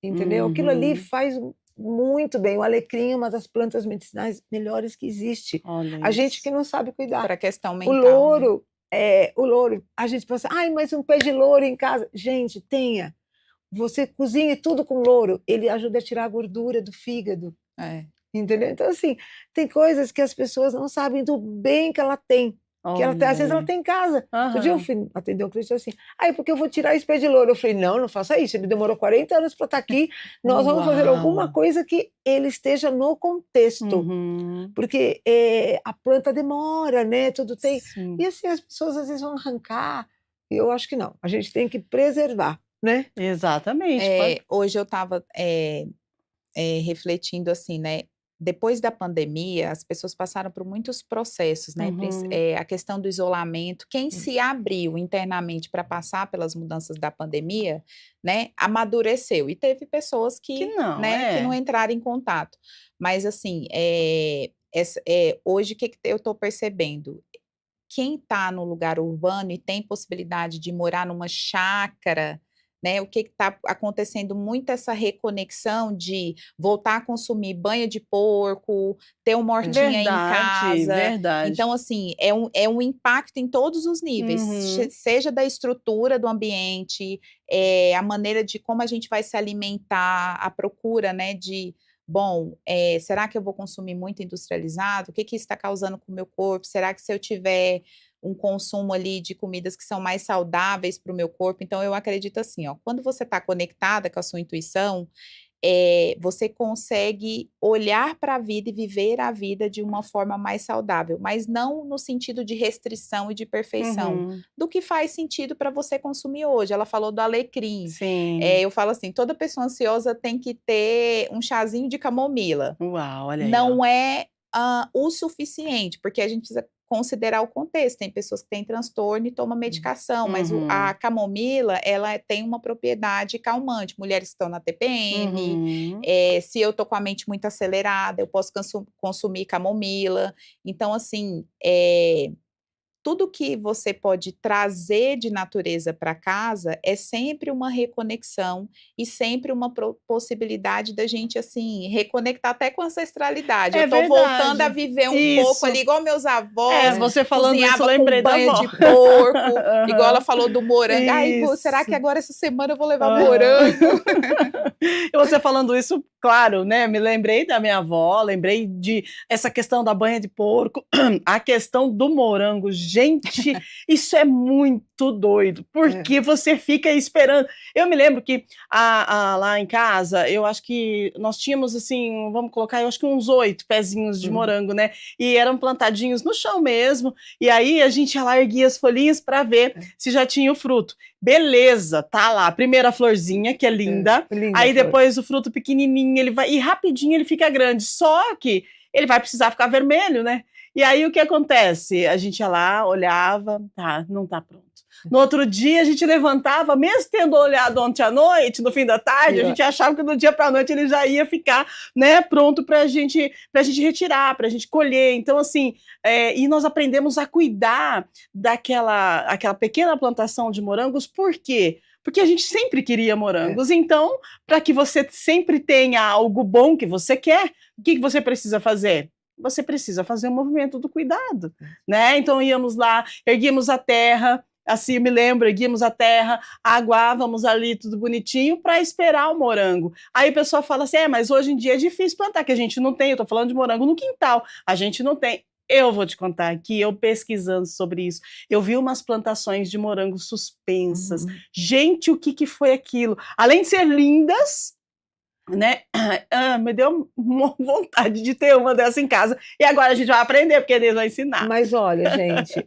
entendeu? Aquilo ali faz muito bem. O alecrim é uma das plantas medicinais melhores que existe. A gente que não sabe cuidar. Para a questão mental. O louro, né? O louro, a gente pensa, ai, mas um pé de louro em casa. Gente, tenha. Você cozinha tudo com louro, ele ajuda a tirar a gordura do fígado. Entendeu? Então, assim, tem coisas que as pessoas não sabem do bem que ela tem. Que ela, às vezes ela tem em casa. Outro dia eu fui atender um cliente assim, porque eu vou tirar esse pé de louro. Eu falei, não faça isso, ele demorou 40 anos para estar aqui, nós vamos fazer alguma coisa que ele esteja no contexto. Porque a planta demora, né? Tudo tem. Sim. E assim, as pessoas às vezes vão arrancar. Eu acho que não, a gente tem que preservar, né? Exatamente. Hoje eu estava refletindo assim, né? Depois da pandemia, as pessoas passaram por muitos processos, né? A questão do isolamento. Quem se abriu internamente para passar pelas mudanças da pandemia, né, amadureceu. E teve pessoas que não entraram em contato. Mas, assim, hoje, o que eu estou percebendo? Quem está no lugar urbano e tem possibilidade de morar numa chácara, né, o que está acontecendo muito essa reconexão de voltar a consumir banha de porco, ter uma hortinha em casa. Verdade. Então, assim, é um impacto em todos os níveis, seja da estrutura do ambiente, a maneira de como a gente vai se alimentar, a procura, né, de... Bom, será que eu vou consumir muito industrializado? O que isso está causando com o meu corpo? Será que se eu tiver um consumo ali de comidas que são mais saudáveis para o meu corpo? Então, eu acredito assim, ó, quando você está conectada com a sua intuição, você consegue olhar para a vida e viver a vida de uma forma mais saudável, mas não no sentido de restrição e de perfeição, do que faz sentido para você consumir hoje. Ela falou do alecrim. Sim. Eu falo assim, toda pessoa ansiosa tem que ter um chazinho de camomila. Uau, olha aí. Não é o suficiente, porque a gente precisa considerar o contexto. Tem pessoas que têm transtorno e tomam medicação, mas a camomila, ela tem uma propriedade calmante. Mulheres que estão na TPM, se eu tô com a mente muito acelerada, eu posso consumir camomila. Então, assim, tudo que você pode trazer de natureza para casa é sempre uma reconexão e sempre uma possibilidade da gente, assim, reconectar até com a ancestralidade. Eu tô voltando a viver um pouco ali, igual meus avós. Você falando isso, eu lembrei com banha da avó. de porco, igual ela falou do morango. Ai, será que agora essa semana eu vou levar morango? E você falando isso, claro, né? Me lembrei da minha avó, lembrei de essa questão da banha de porco, a questão do morango. Gente, isso é muito doido, porque você fica esperando. Eu me lembro que lá em casa, eu acho que nós tínhamos, assim, vamos colocar, eu acho que uns 8 pezinhos de morango, né? E eram plantadinhos no chão mesmo, e aí a gente ia lá, erguia as folhinhas para ver se já tinha o fruto. Beleza, tá lá, a primeira florzinha, que é linda, aí depois o fruto pequenininho, ele vai, e rapidinho ele fica grande, só que ele vai precisar ficar vermelho, né? E aí o que acontece? A gente ia lá, olhava, não tá pronto. No outro dia a gente levantava, mesmo tendo olhado ontem à noite, no fim da tarde, a gente achava que do dia para a noite ele já ia ficar, né, pronto para a gente retirar, para a gente colher. Então, assim, e nós aprendemos a cuidar aquela pequena plantação de morangos, por quê? Porque a gente sempre queria morangos. Então, para que você sempre tenha algo bom que você quer, o que você precisa fazer? Você precisa fazer um movimento do cuidado, né? Então íamos lá, erguíamos a terra, assim, me lembro, erguíamos a terra, aguávamos ali tudo bonitinho para esperar o morango. Aí o pessoal fala assim, mas hoje em dia é difícil plantar, que a gente não tem, eu tô falando de morango no quintal, a gente não tem. Eu vou te contar aqui, eu pesquisando sobre isso, eu vi umas plantações de morango suspensas. Gente, o que foi aquilo? Além de ser lindas, né? Me deu uma vontade de ter uma dessa em casa. E agora a gente vai aprender, porque eles vão ensinar. Mas olha, gente,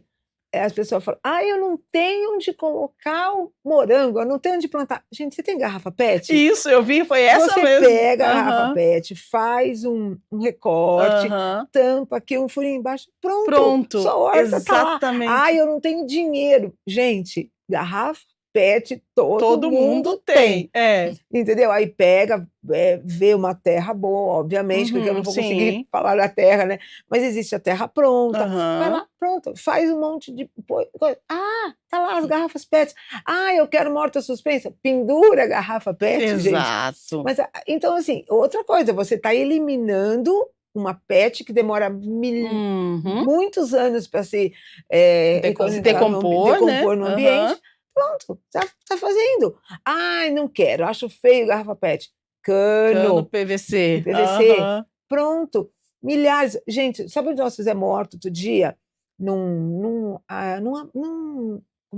as pessoas falam, eu não tenho onde colocar o morango, eu não tenho onde plantar. Gente, você tem garrafa PET? Isso, eu vi, foi essa você mesmo. Você pega a garrafa PET, faz um recorte, tampa aqui, um furinho embaixo, pronto. Sua horta exatamente. Tá lá. Eu não tenho dinheiro. Gente, garrafa PET, todo mundo tem. Entendeu? Aí pega, vê uma terra boa, obviamente, porque eu não vou conseguir falar da terra, né? Mas existe a terra pronta. Vai lá, pronto, faz um monte de coisa. Tá lá as garrafas PET. Eu quero uma horta suspensa. Pendura a garrafa PET, Exato. Gente. Mas, então, assim, outra coisa, você está eliminando uma PET que demora muitos anos para se decompor no ambiente. Pronto, tá fazendo. Não quero, acho feio garrafa PET. Cano PVC. Pronto. Milhares. Gente, sabe onde nós fizemos horta outro dia? como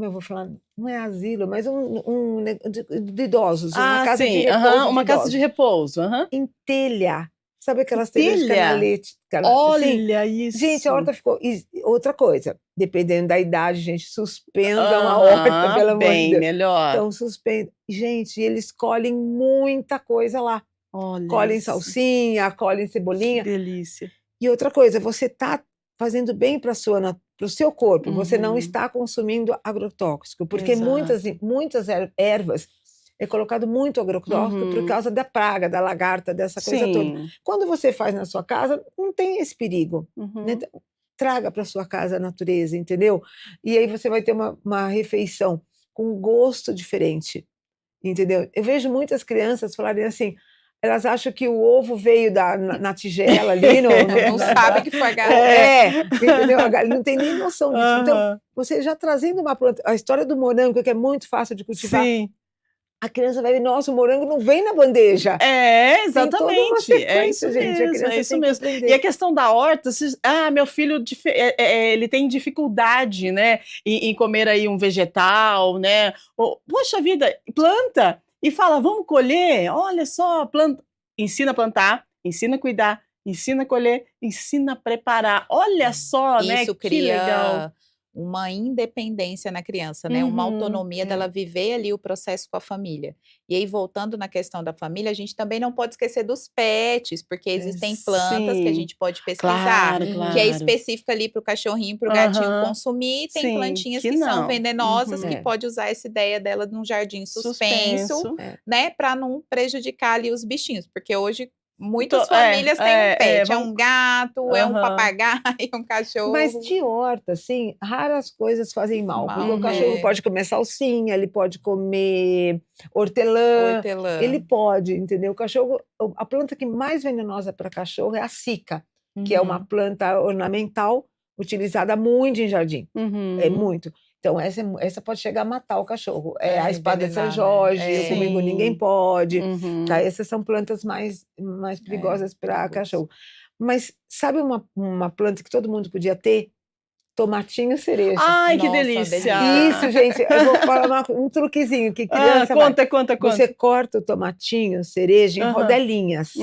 eu vou falar, não é asilo, mas de idosos, uma casa sim, de repouso uma casa de repouso. Em telha. Sabe aquelas Em telhas de telha? canalete? Olha Gente, isso! a horta ficou... outra coisa, dependendo da idade, gente, suspendam a horta, pelo amor de bem Deus. melhor. Então, suspendam. Gente, eles colhem muita coisa lá. Olha Colhem isso. salsinha, colhem cebolinha. Que delícia. E outra coisa, você está fazendo bem para o seu corpo, você não está consumindo agrotóxico, porque muitas ervas é colocado muito agrotóxico por causa da praga, da lagarta, dessa coisa toda. Quando você faz na sua casa, não tem esse perigo. Né? Traga para sua casa a natureza, entendeu? E aí você vai ter uma refeição com gosto diferente, entendeu? Eu vejo muitas crianças falarem assim, elas acham que o ovo veio na tigela ali. Não sabe que foi a galinha. Entendeu? A galinha não tem nem noção disso. Então, você já trazendo uma planta... A história do morango, que é muito fácil de cultivar. Sim. A criança vai ver, nossa, o morango não vem na bandeja. Exatamente. Tem toda uma sequência, gente. A criança isso mesmo. E a questão da horta, meu filho, ele tem dificuldade, né, em comer aí um vegetal, né? Poxa vida, planta! E fala, vamos colher? Olha só, planta. Ensina a plantar, ensina a cuidar, ensina a colher, ensina a preparar. Olha só, né? Isso que legal. Cria uma independência na criança, né? Uma autonomia dela viver ali o processo com a família. E aí, voltando na questão da família, a gente também não pode esquecer dos pets, porque existem plantas que a gente pode pesquisar, que é específica ali para o cachorrinho, para o gatinho consumir, e tem plantinhas que são venenosas, que pode usar essa ideia dela num jardim suspenso. Né? Para não prejudicar ali os bichinhos, porque hoje muitas famílias têm um pet, é um gato, é um papagaio, um cachorro. Mas de horta, assim, raras coisas fazem mal. Porque o cachorro pode comer salsinha, ele pode comer hortelã. Ele pode, entendeu? O cachorro, a planta que mais venenosa para cachorro é a cica, que é uma planta ornamental utilizada muito em jardim. É muito. Então, essa pode chegar a matar o cachorro. A espada de São Jorge, o comigo ninguém pode. Tá? Essas são plantas mais perigosas para cachorro. Mas sabe uma planta que todo mundo podia ter? Tomatinho cereja. Ai, nossa, que delícia! Isso, gente, eu vou falar um truquezinho que criança conta. Você corta o tomatinho cereja em rodelinhas.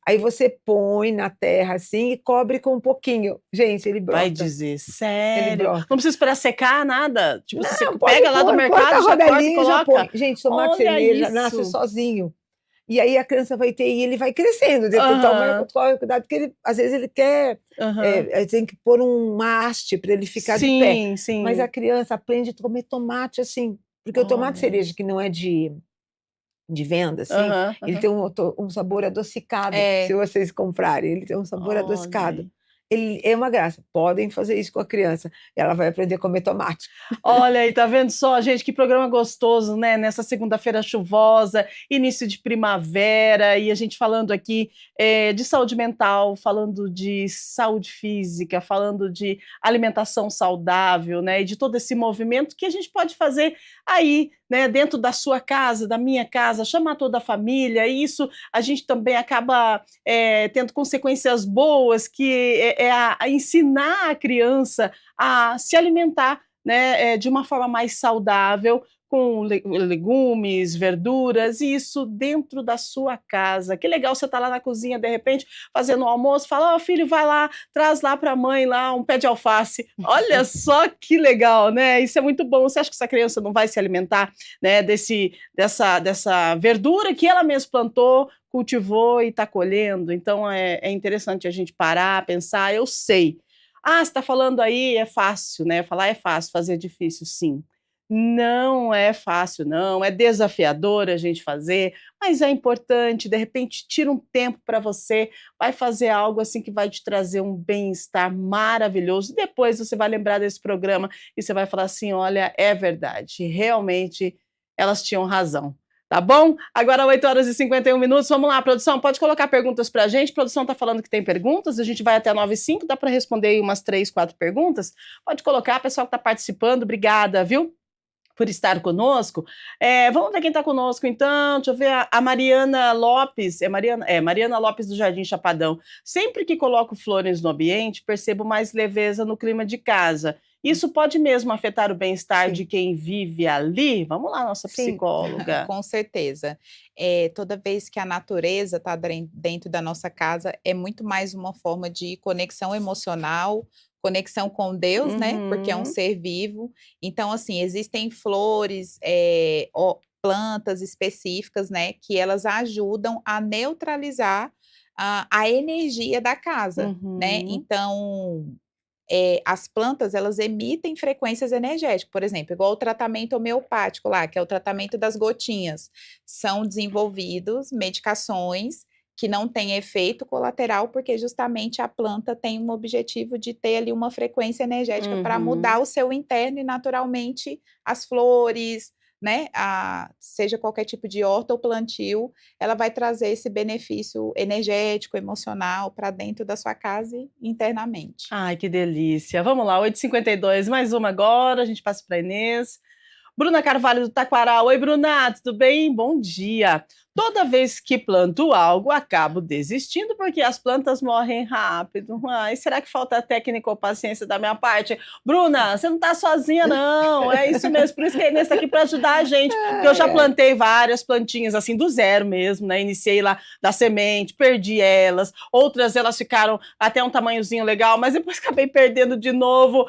Aí você põe na terra assim e cobre com um pouquinho. Gente, ele brota. Vai dizer, sério? Ele brota. Não precisa esperar secar nada? Tipo, não, você pega lá do mercado, já corta e coloca? Já põe. Gente, tomate cereja nasce sozinho. E aí a criança vai ter, e ele vai crescendo. Toma cuidado, porque às vezes ele quer, tem que pôr uma haste para ele ficar de pé. Mas a criança aprende a comer tomate assim, porque o tomate cereja, que não é de venda, assim, ele tem um sabor adocicado, se vocês comprarem, ele tem um sabor adocicado. Ele é uma graça. Podem fazer isso com a criança. Ela vai aprender a comer tomate. Olha aí, tá vendo só, gente? Que programa gostoso, né? Nessa segunda-feira chuvosa, início de primavera, e a gente falando aqui de saúde mental, falando de saúde física, falando de alimentação saudável, né? E de todo esse movimento que a gente pode fazer aí, né, dentro da sua casa, da minha casa, chamar toda a família, e isso a gente também acaba tendo consequências boas, que a ensinar a criança a se alimentar, né, de uma forma mais saudável, com legumes, verduras, e isso dentro da sua casa. Que legal você estar lá na cozinha, de repente, fazendo o almoço, fala, filho, vai lá, traz lá para a mãe lá um pé de alface. Olha só que legal, né? Isso é muito bom. Você acha que essa criança não vai se alimentar, né, dessa verdura que ela mesma plantou, cultivou e está colhendo? Então, é interessante a gente parar, pensar. Eu sei. Você está falando aí, é fácil, né? Falar é fácil, fazer é difícil, sim. Não é fácil, não, é desafiador a gente fazer, mas é importante, de repente tira um tempo para você, vai fazer algo assim que vai te trazer um bem-estar maravilhoso, depois você vai lembrar desse programa e você vai falar assim, olha, é verdade, realmente elas tinham razão. Tá bom? Agora 8h51, vamos lá, produção, pode colocar perguntas pra gente, a produção tá falando que tem perguntas, a gente vai até 9h05, dá para responder aí umas 3, 4 perguntas, pode colocar, pessoal que tá participando, obrigada, viu? por estar conosco. Vamos ver quem está conosco, então. Deixa eu ver a Mariana Lopes. Mariana Lopes do Jardim Chapadão. Sempre que coloco flores no ambiente, percebo mais leveza no clima de casa. Isso pode mesmo afetar o bem-estar de quem vive ali? Vamos lá, nossa psicóloga. Com certeza. Toda vez que a natureza está dentro da nossa casa, é muito mais uma forma de conexão emocional, conexão com Deus, né? Porque é um ser vivo. Então, assim, existem flores, plantas específicas, né? Que elas ajudam a neutralizar a energia da casa, né? Então, as plantas, elas emitem frequências energéticas, por exemplo, igual o tratamento homeopático lá, que é o tratamento das gotinhas. São desenvolvidos medicações que não têm efeito colateral, porque justamente a planta tem um objetivo de ter ali uma frequência energética para mudar o seu interno e naturalmente as flores, né, seja qualquer tipo de horta ou plantio, ela vai trazer esse benefício energético, emocional para dentro da sua casa e internamente. Ai, que delícia. Vamos lá, 8h52, mais uma agora, a gente passa para a Inês. Bruna Carvalho do Taquaral. Oi, Bruna, tudo bem? Bom dia. Toda vez que planto algo, acabo desistindo porque as plantas morrem rápido. Ai, será que falta técnica ou paciência da minha parte? Bruna, você não está sozinha, não. É isso mesmo, por isso que a Inês está aqui para ajudar a gente. Porque eu já plantei várias plantinhas, assim, do zero mesmo, né? Iniciei lá da semente, perdi elas. Outras, elas ficaram até um tamanhozinho legal, mas depois acabei perdendo de novo.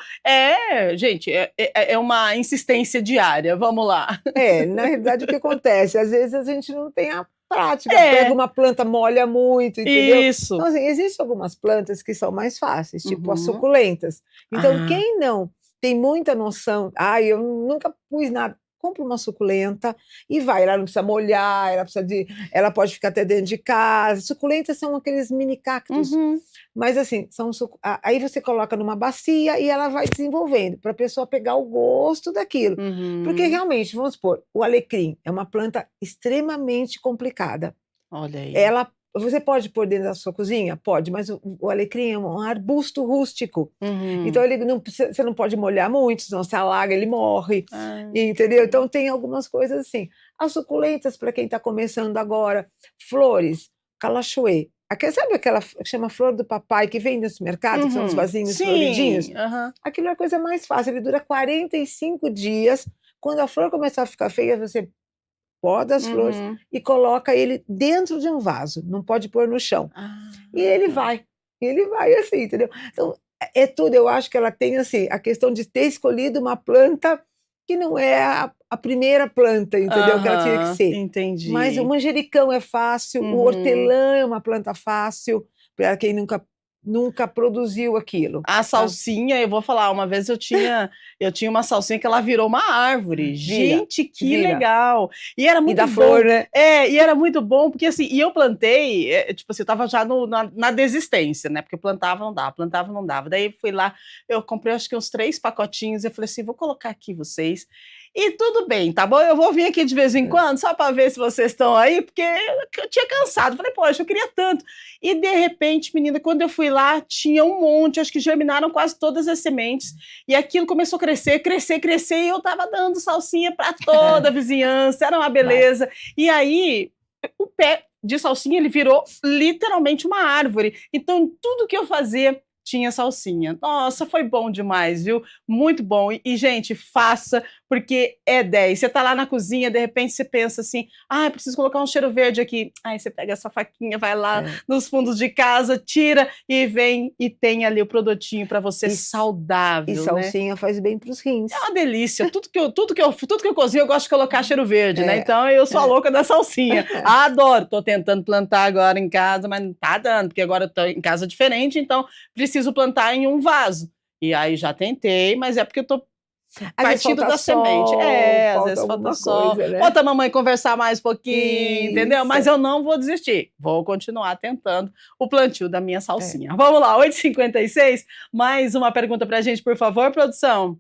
Gente, é uma insistência diária. Vamos lá. Na realidade, o que acontece? Às vezes a gente não tem a prática, pega uma planta, molha muito, entendeu? Isso. Então, assim, existem algumas plantas que são mais fáceis, tipo as suculentas. Então, quem não tem muita noção, eu nunca pus nada, compra uma suculenta e vai, ela não precisa molhar, ela pode ficar até dentro de casa. Suculentas são aqueles mini cactos, mas assim, aí você coloca numa bacia e ela vai desenvolvendo, para a pessoa pegar o gosto daquilo. Porque realmente, vamos supor, o alecrim é uma planta extremamente complicada. Olha aí. Você pode pôr dentro da sua cozinha? Pode, mas o alecrim é um arbusto rústico. Então, você não pode molhar muito, senão se alaga, ele morre. Entendeu? Então, tem algumas coisas assim. As suculentas, para quem está começando agora, flores, calachoê. Sabe aquela que chama flor do papai, que vem nesse mercado, que são os vasinhos floridinhos? Aquilo é a coisa mais fácil, ele dura 45 dias. Quando a flor começar a ficar feia, você poda as flores e coloca ele dentro de um vaso, não pode pôr no chão. E ele vai assim, entendeu? Então, tudo, eu acho que ela tem assim, a questão de ter escolhido uma planta que não é a primeira planta, entendeu? Que ela tinha que ser. Entendi. Mas o manjericão é fácil, o hortelã é uma planta fácil, para quem nunca produziu aquilo. A salsinha, eu vou falar, uma vez eu tinha uma salsinha que ela virou uma árvore. Gente, que legal! E era muito bom. Flor, né? E era muito bom, porque assim, e eu plantei, tipo assim, eu tava já na desistência, né? Porque eu plantava, não dava. Daí fui lá, eu comprei acho que uns 3 pacotinhos, eu falei assim, vou colocar aqui vocês. E tudo bem, tá bom? Eu vou vir aqui de vez em quando, só para ver se vocês estão aí, porque eu tinha cansado. Falei, poxa, eu queria tanto. E de repente, menina, quando eu fui lá, tinha um monte, acho que germinaram quase todas as sementes. E aquilo começou a crescer, e eu tava dando salsinha para toda a vizinhança, era uma beleza. E aí, o pé de salsinha, ele virou literalmente uma árvore. Então, tudo que eu fazia tinha salsinha. Nossa, foi bom demais, viu? Muito bom. E gente, faça, porque é 10. Você tá lá na cozinha, de repente você pensa assim, preciso colocar um cheiro verde aqui. Aí você pega essa faquinha, vai lá nos fundos de casa, tira e vem e tem ali o produtinho para você saudável, e salsinha, né? Faz bem pros rins. É uma delícia. Tudo que eu cozinho, eu gosto de colocar cheiro verde, né? Então eu sou a louca da salsinha. Adoro. Tô tentando plantar agora em casa, mas não tá dando, porque agora eu tô em casa diferente, então preciso plantar em um vaso. E aí já tentei, mas é porque eu tô partindo da semente. Às vezes falta sol. Né? Falta a mamãe conversar mais um pouquinho, entendeu? Mas eu não vou desistir. Vou continuar tentando o plantio da minha salsinha. Vamos lá, 8h56. Mais uma pergunta pra gente, por favor, produção.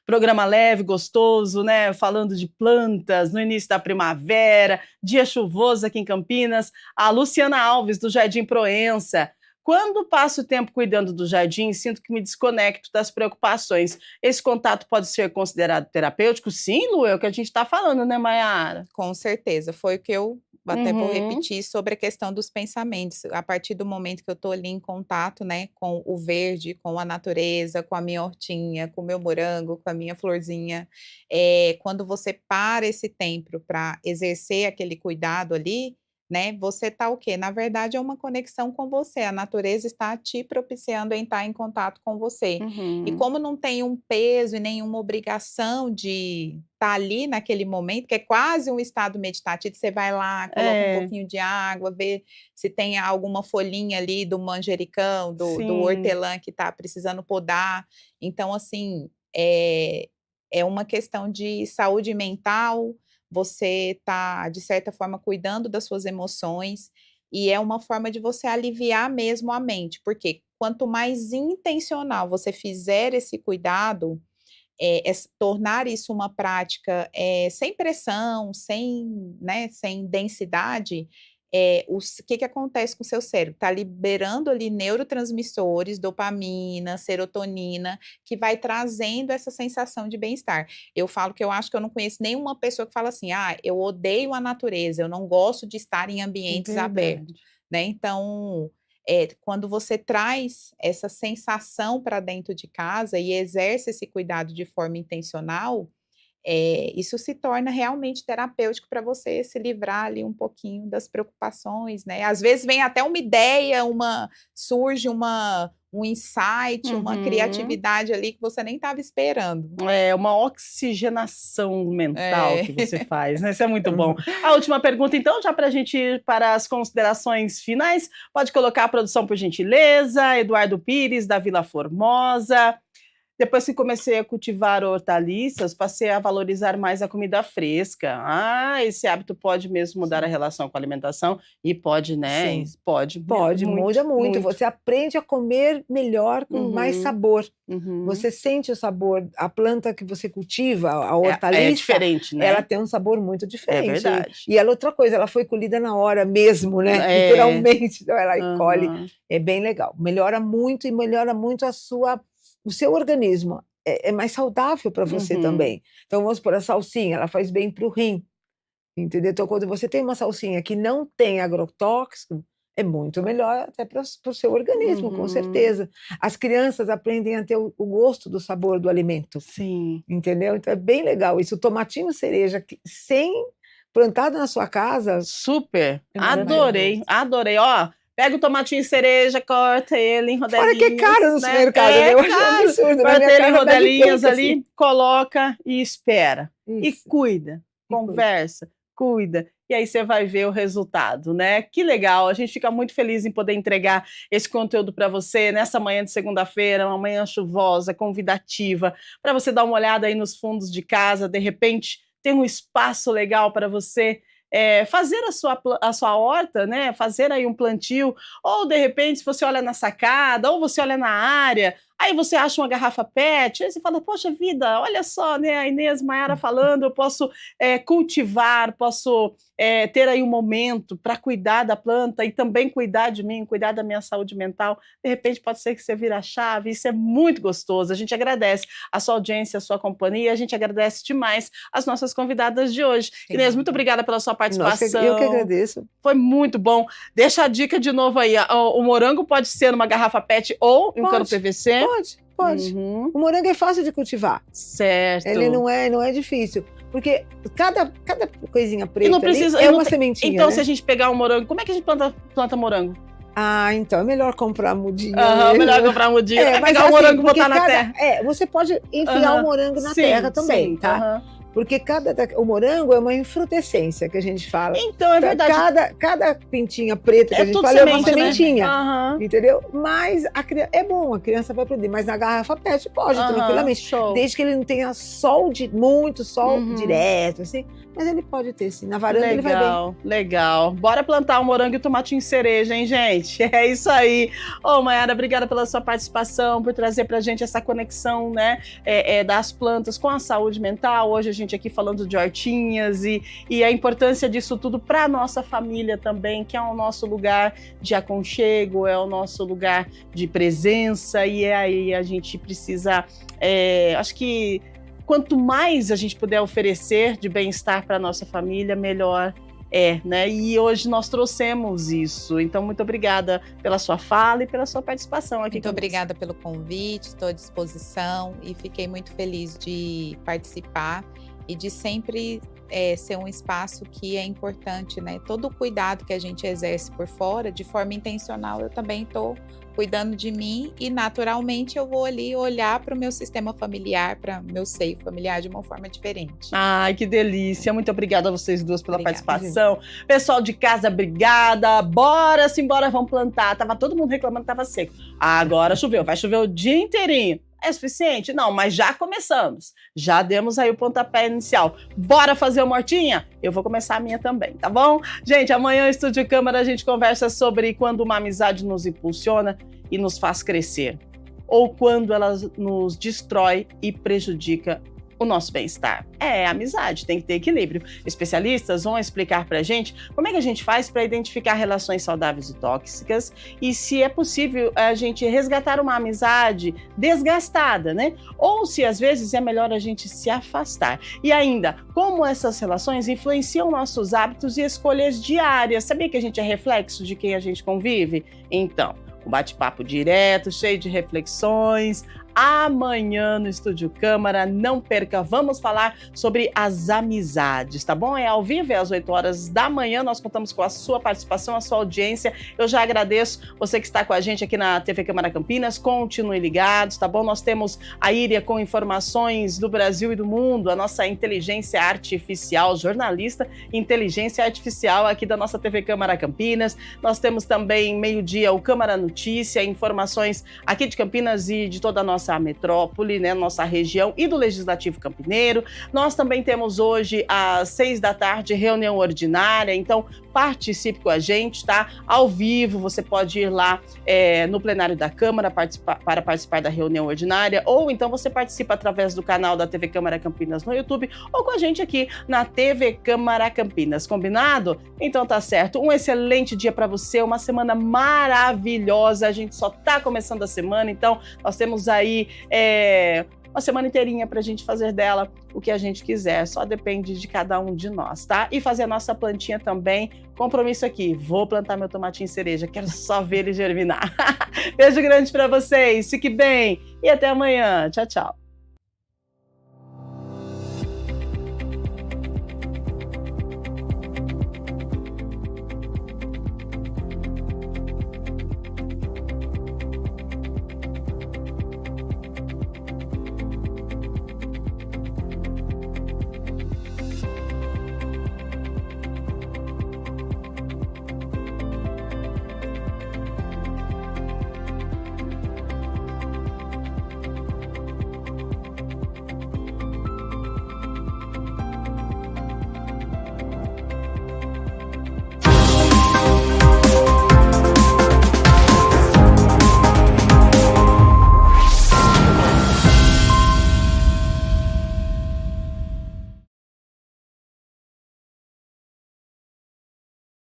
Programa leve, gostoso, né? Falando de plantas no início da primavera, dia chuvoso aqui em Campinas. A Luciana Alves, do Jardim Proença. Quando passo tempo cuidando do jardim, sinto que me desconecto das preocupações. Esse contato pode ser considerado terapêutico? Sim, Lu, é o que a gente está falando, né, Mayara? Com certeza, foi o que eu até vou Uhum. repetir sobre a questão dos pensamentos. A partir do momento que eu estou ali em contato, né, com o verde, com a natureza, com a minha hortinha, com o meu morango, com a minha florzinha, quando você para esse tempo para exercer aquele cuidado ali, né, você tá o quê? Na verdade é uma conexão com você, a natureza está te propiciando em estar em contato com você. E Uhum. como não tem um peso e nenhuma obrigação de estar ali naquele momento, que é quase um estado meditativo, você vai lá, coloca um pouquinho de água, vê se tem alguma folhinha ali do manjericão, do Sim. hortelã que está precisando podar. Então, assim, é uma questão de saúde mental, você está, de certa forma, cuidando das suas emoções, e é uma forma de você aliviar mesmo a mente, porque quanto mais intencional você fizer esse cuidado, tornar isso uma prática, sem pressão, sem, né, sem densidade, o que acontece com o seu cérebro? Está liberando ali neurotransmissores, dopamina, serotonina, que vai trazendo essa sensação de bem-estar. Eu falo que eu acho que eu não conheço nenhuma pessoa que fala assim: "Ah, eu odeio a natureza, eu não gosto de estar em ambientes abertos", Verdade. né. Então, quando você traz essa sensação para dentro de casa e exerce esse cuidado de forma intencional, isso se torna realmente terapêutico para você se livrar ali um pouquinho das preocupações, né. Às vezes vem até uma ideia, surge um insight, uma Uhum. criatividade ali que você nem estava esperando. É uma oxigenação mental É. que você faz, né, isso é muito bom. A última pergunta então, já para a gente ir para as considerações finais, pode colocar a produção por gentileza, Eduardo Pires, da Vila Formosa. Depois que comecei a cultivar hortaliças, passei a valorizar mais a comida fresca. Ah, esse hábito pode mesmo mudar a Sim. relação com a alimentação? E pode, né? Sim. Pode, Pode, muito, muda muito. muito. Você aprende a comer melhor, com mais Uhum, sabor. uhum. Você sente o sabor. A planta que você cultiva, a É hortaliça, diferente, ela né? tem um sabor muito É diferente. verdade. E ela, outra coisa, ela foi colhida na hora mesmo, né? É. Literalmente. Então ela colhe. Aham. É bem legal. Melhora muito e melhora muito o seu organismo. É mais saudável para você Uhum. também. Então, vamos supor, a salsinha, ela faz bem para o rim. Entendeu? Então, quando você tem uma salsinha que não tem agrotóxico, é muito melhor até para o seu organismo, com Uhum. certeza. As crianças aprendem a ter o gosto do sabor do alimento, Sim. entendeu? Então é bem legal isso. O tomatinho cereja, plantado na sua casa, Super. é Adorei, maravilhoso. adorei. Ó, pega o tomatinho cereja, corta ele em Fora que é rodelinhas, caro no né? supermercado, né? É Eu acho um caro. absurdo. Na Corta minha ele em casa dá de rodelinhas peito, assim. ali, coloca e espera. E Isso, cuida, e coisa. conversa, cuida. E aí você vai ver o resultado, né? Que legal. A gente fica muito feliz em poder entregar esse conteúdo para você nessa manhã de segunda-feira, uma manhã chuvosa, convidativa, para você dar uma olhada aí nos fundos de casa, de repente tem um espaço legal para você fazer a sua horta, né? Fazer aí um plantio, ou de repente, se você olha na sacada, ou você olha na área, aí você acha uma garrafa PET, aí você fala, poxa vida, olha só, né? A Inês Maiara falando, eu posso cultivar, posso ter aí um momento para cuidar da planta e também cuidar de mim, cuidar da minha saúde mental. De repente, pode ser que você vira a chave, isso é muito gostoso. A gente agradece a sua audiência, a sua companhia, a gente agradece demais as nossas convidadas de hoje. Sim. Inês, muito obrigada pela sua participação. Nossa, eu que agradeço. Foi muito bom. Deixa a dica de novo aí. O morango pode ser numa garrafa PET ou em um cano PVC? Pode. Uhum. O morango é fácil de cultivar. Certo. Ele não é difícil. Porque cada coisinha preta E não precisa, ali é uma sementinha, então, né? se a gente pegar um morango, como é que a gente planta morango? Ah, então é melhor comprar mudinha. Melhor comprar mudinha. Mas pegar o morango e botar na terra. Você pode enfiar o morango na terra também, tá? Porque o morango é uma infrutescência, que a gente fala. Então, é verdade. Cada pintinha preta que a gente fala é uma sementinha, né? Entendeu? Mas é bom, a criança vai aprender. Mas na garrafa PET pode, tranquilamente. Show. Desde que ele não tenha muito sol direto, assim. Mas ele pode ter, sim. Na varanda ele vai bem. Legal. Bora plantar um morango e tomatinho cereja, hein, gente? É isso aí. Ô, Mayara, obrigada pela sua participação, por trazer pra gente essa conexão, né, das plantas com a saúde mental. Hoje a gente gente aqui falando de hortinhas e a importância disso tudo para a nossa família também, que é o nosso lugar de aconchego, é o nosso lugar de presença, e aí a gente precisa, acho que quanto mais a gente puder oferecer de bem-estar para a nossa família, melhor né? E hoje nós trouxemos isso. Então, muito obrigada pela sua fala e pela sua participação aqui. Muito obrigada pelo convite, estou à disposição e fiquei muito feliz de participar e de sempre ser um espaço que é importante, né? Todo o cuidado que a gente exerce por fora, de forma intencional, eu também estou cuidando de mim e naturalmente eu vou ali olhar para o meu sistema familiar, para o meu seio familiar de uma forma diferente. Ai, que delícia! Muito obrigada a vocês duas pela participação. Pessoal de casa, obrigada. Bora, simbora, vamos plantar. Tava todo mundo reclamando que tava seco. Agora choveu, vai chover o dia inteirinho. É suficiente? Não, mas já começamos. Já demos aí o pontapé inicial. Bora fazer uma hortinha? Eu vou começar a minha também, tá bom? Gente, amanhã no Estúdio Câmara a gente conversa sobre quando uma amizade nos impulsiona e nos faz crescer. Ou quando ela nos destrói e prejudica o nosso bem-estar. Amizade, tem que ter equilíbrio. Especialistas vão explicar pra gente como é que a gente faz para identificar relações saudáveis e tóxicas e se é possível a gente resgatar uma amizade desgastada, né? Ou se às vezes é melhor a gente se afastar. E ainda, como essas relações influenciam nossos hábitos e escolhas diárias. Sabia que a gente é reflexo de quem a gente convive? Então, um bate-papo direto, cheio de reflexões. Amanhã no Estúdio Câmara, não perca, vamos falar sobre as amizades, tá bom? É ao vivo, é às 8 horas da manhã, nós contamos com a sua participação, a sua audiência. Eu já agradeço você que está com a gente aqui na TV Câmara Campinas, continuem ligados, tá bom? Nós temos a Íria com informações do Brasil e do mundo, a nossa inteligência artificial, jornalista inteligência artificial aqui da nossa TV Câmara Campinas. Nós temos também, meio-dia, o Câmara Notícia, informações aqui de Campinas e de toda a nossa metrópole, né, nossa região e do Legislativo Campineiro. Nós também temos hoje às 6 da tarde reunião ordinária, então participe com a gente, tá? Ao vivo, você pode ir lá no plenário da Câmara para participar da reunião ordinária, ou então você participa através do canal da TV Câmara Campinas no YouTube, ou com a gente aqui na TV Câmara Campinas, combinado? Então tá certo, um excelente dia para você, uma semana maravilhosa, a gente só tá começando a semana, então nós temos aí uma semana inteirinha pra gente fazer dela o que a gente quiser, só depende de cada um de nós, tá? E fazer a nossa plantinha também, compromisso aqui, vou plantar meu tomatinho cereja, quero só ver ele germinar. Beijo grande pra vocês, fique bem e até amanhã, tchau, tchau.